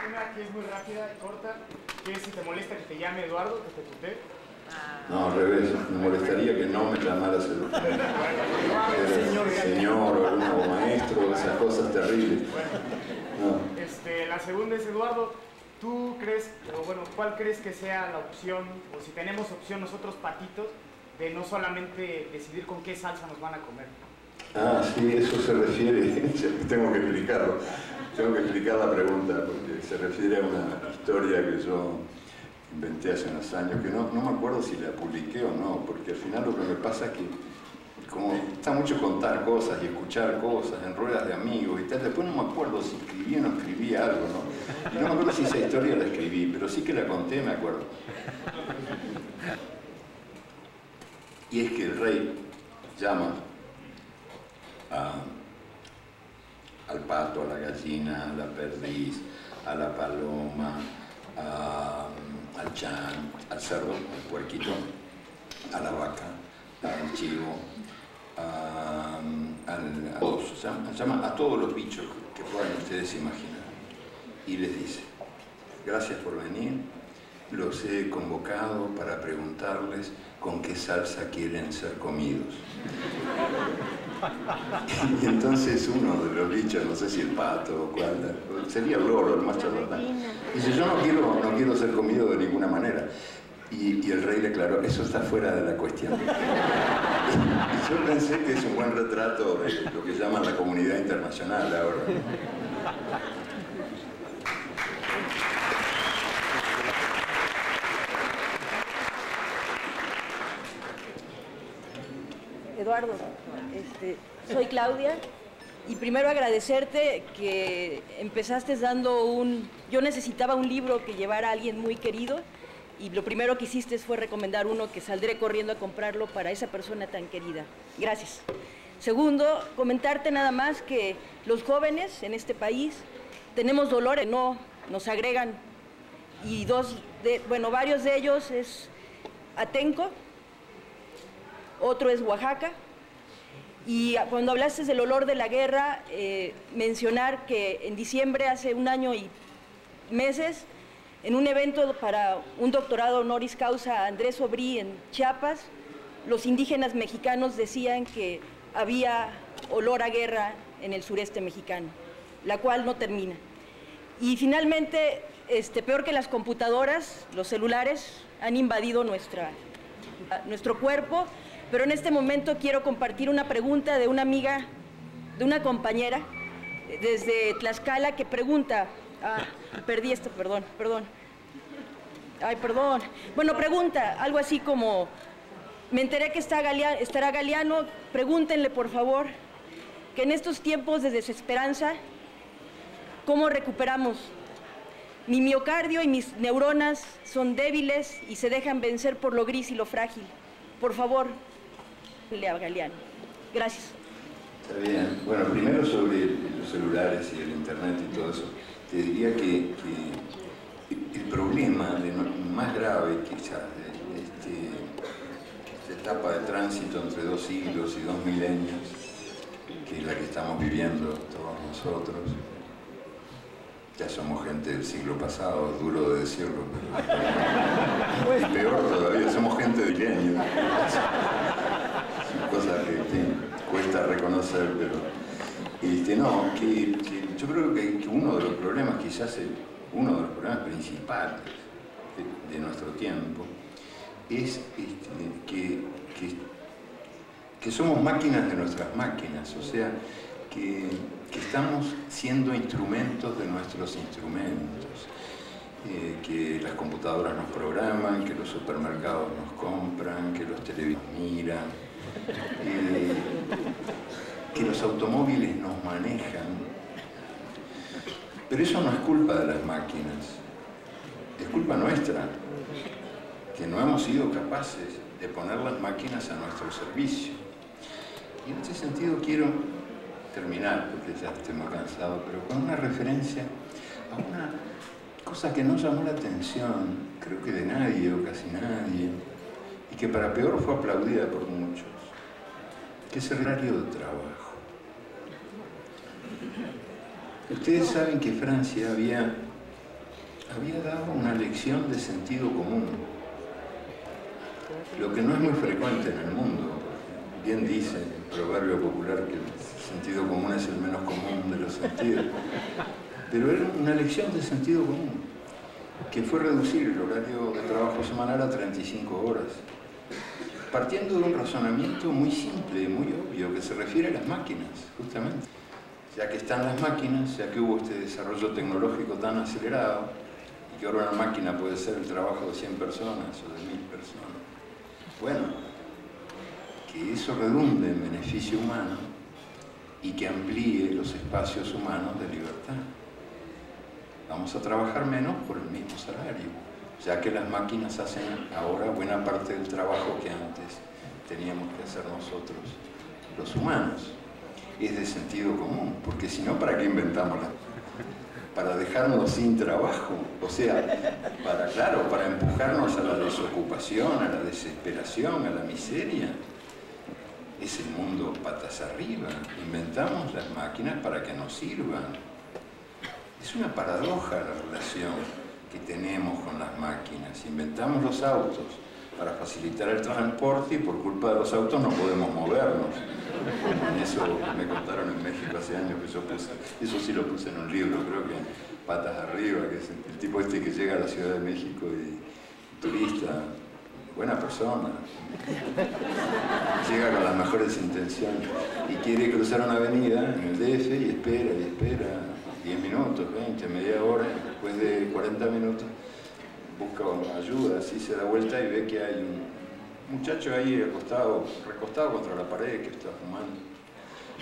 Una que es muy rápida y corta, que es si te molesta que te llame Eduardo, que te tutee. No, al revés, me molestaría que no me llamaras el señor o maestro, esas cosas terribles. No. La segunda es, Eduardo, ¿tú crees, o bueno, cuál crees que sea la opción, o si tenemos opción nosotros patitos, de no solamente decidir con qué salsa nos van a comer? Ah, sí, eso se refiere, tengo que explicarlo, tengo que explicar la pregunta, porque se refiere a una historia que yo inventé hace unos años, que no me acuerdo si la publiqué o no, porque al final lo que me pasa es que, como está mucho contar cosas y escuchar cosas en ruedas de amigos y tal, después no me acuerdo si escribí o no escribí algo, ¿no? Y no me acuerdo si esa historia la escribí, pero sí que la conté, me acuerdo. Y es que el rey llama al pato, a la gallina, a la perdiz, a la paloma, al chan, al cerdo, al puerquito, a la vaca, al chivo, a todos, llama a todos los bichos que puedan ustedes imaginar. Y les dice, gracias por venir, los he convocado para preguntarles con qué salsa quieren ser comidos. Y entonces uno de los bichos, no sé si el pato o cuál, sería el loro, el más charlatán, dice, yo no quiero ser comido de ninguna manera. Y el rey le aclaró, eso está fuera de la cuestión. Y yo pensé que es un buen retrato de lo que llaman la comunidad internacional ahora. Eduardo, soy Claudia y primero agradecerte que empezaste dando yo necesitaba un libro que llevara a alguien muy querido y lo primero que hiciste fue recomendar uno que saldré corriendo a comprarlo para esa persona tan querida. Gracias. Segundo, comentarte nada más que los jóvenes en este país tenemos dolores que no nos agregan y varios de ellos es Atenco, otro es Oaxaca, y cuando hablaste del olor de la guerra, mencionar que en diciembre, hace un año y meses, en un evento para un doctorado honoris causa a Andrés Sobrí en Chiapas, los indígenas mexicanos decían que había olor a guerra en el sureste mexicano, la cual no termina. Y finalmente, peor que las computadoras, los celulares han invadido nuestro cuerpo. Pero en este momento quiero compartir una pregunta de una amiga, de una compañera, desde Tlaxcala, que pregunta, perdí esto, perdón. Ay, perdón. Bueno, pregunta, algo así como, me enteré que estará Galeano, pregúntenle por favor, que en estos tiempos de desesperanza, ¿cómo recuperamos? Mi miocardio y mis neuronas son débiles y se dejan vencer por lo gris y lo frágil. Por favor, a Galeano. Gracias. Está bien. Bueno, primero sobre los celulares y el internet y todo eso, te diría que el problema más grave quizás de esta etapa de tránsito entre 2 siglos y 2 milenios, que es la que estamos viviendo todos nosotros, ya somos gente del siglo pasado, es duro de decirlo, pero es peor todavía, somos gente de milenio. Son cosas que cuesta reconocer, pero no, que yo creo que uno de los problemas, quizás uno de los problemas principales de nuestro tiempo, es que somos máquinas de nuestras máquinas, o sea, que estamos siendo instrumentos de nuestros instrumentos, que las computadoras nos programan, que los supermercados nos compran, que los televisores miran, que los automóviles nos manejan. Pero eso no es culpa de las máquinas, es culpa nuestra, que no hemos sido capaces de poner las máquinas a nuestro servicio. Y en ese sentido quiero terminar, porque ya estoy muy cansado, pero con una referencia a una cosa que no llamó la atención, creo que de nadie o casi nadie, y que para peor fue aplaudida por muchos, que es el horario de trabajo. Ustedes saben que Francia había dado una lección de sentido común, lo que no es muy frecuente en el mundo. Bien dice el proverbio popular que el sentido común es el menos común de los sentidos. Pero era una lección de sentido común, que fue reducir el horario de trabajo semanal a 35 horas, partiendo de un razonamiento muy simple, muy obvio, que se refiere a las máquinas, justamente. Ya que están las máquinas, ya que hubo este desarrollo tecnológico tan acelerado, y que ahora una máquina puede ser el trabajo de 100 personas o de 1000 personas. Bueno, que eso redunde en beneficio humano y que amplíe los espacios humanos de libertad. Vamos a trabajar menos por el mismo salario, ya que las máquinas hacen ahora buena parte del trabajo que antes teníamos que hacer nosotros, los humanos. Es de sentido común, porque si no, ¿para qué inventamos para dejarnos sin trabajo? O sea, para empujarnos a la desocupación, a la desesperación, a la miseria. Es el mundo patas arriba. Inventamos las máquinas para que nos sirvan. Es una paradoja la relación que tenemos con las máquinas. Inventamos los autos para facilitar el transporte y por culpa de los autos no podemos movernos. Eso me contaron en México hace años que yo puse, eso sí lo puse en un libro, creo que Patas Arriba, que es el tipo este que llega a la Ciudad de México y turista, buena persona, llega con las mejores intenciones y quiere cruzar una avenida en el DF y espera 10 minutos, 20, media hora, después de 40 minutos busca ayuda, así se da vuelta y ve que hay un muchacho ahí recostado contra la pared que está fumando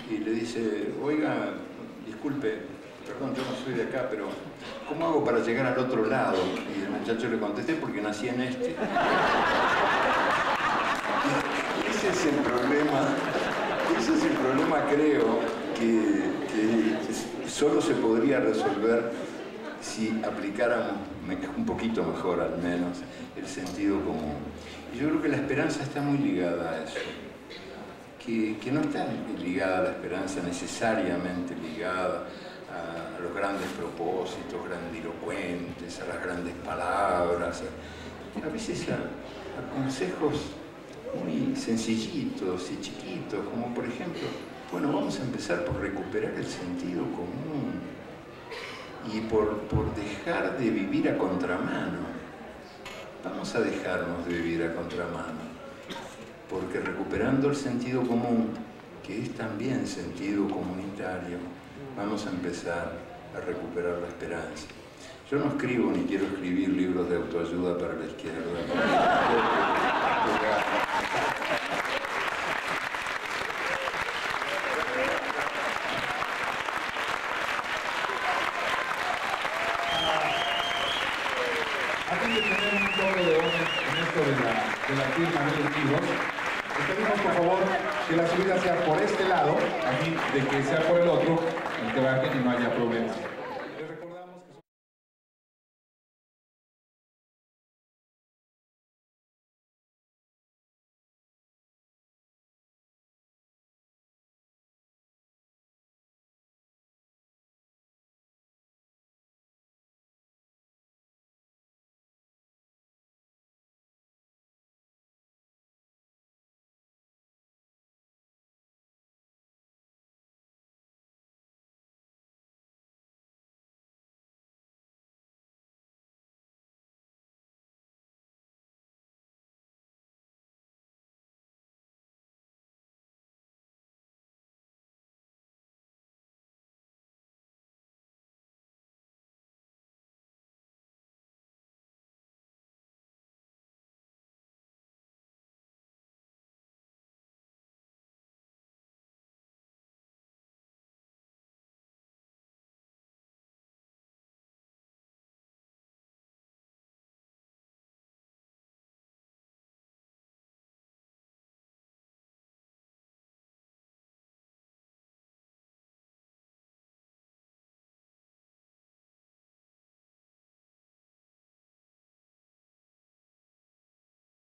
y le dice, oiga, disculpe, perdón, yo no soy de acá, pero ¿cómo hago para llegar al otro lado? Y el muchacho le contesté, porque nací en este. Ese es el problema, creo, que solo se podría resolver si aplicáramos un poquito mejor, al menos, el sentido común. Y yo creo que la esperanza está muy ligada a eso. Que no está ligada a la esperanza, necesariamente ligada a los grandes propósitos grandilocuentes, a las grandes palabras, a veces a consejos muy sencillitos y chiquitos, como por ejemplo, bueno, vamos a empezar por recuperar el sentido común y por dejar de vivir a contramano. Vamos a dejarnos de vivir a contramano, porque recuperando el sentido común, que es también sentido comunitario, vamos a empezar a recuperar la esperanza. Yo no escribo ni quiero escribir libros de autoayuda para la izquierda. Antes de tener un toque de orden en esto de la firma de los libros, les pedimos por favor que la subida sea por este lado, a fin de que sea por el otro, el que bajen y no haya problemas.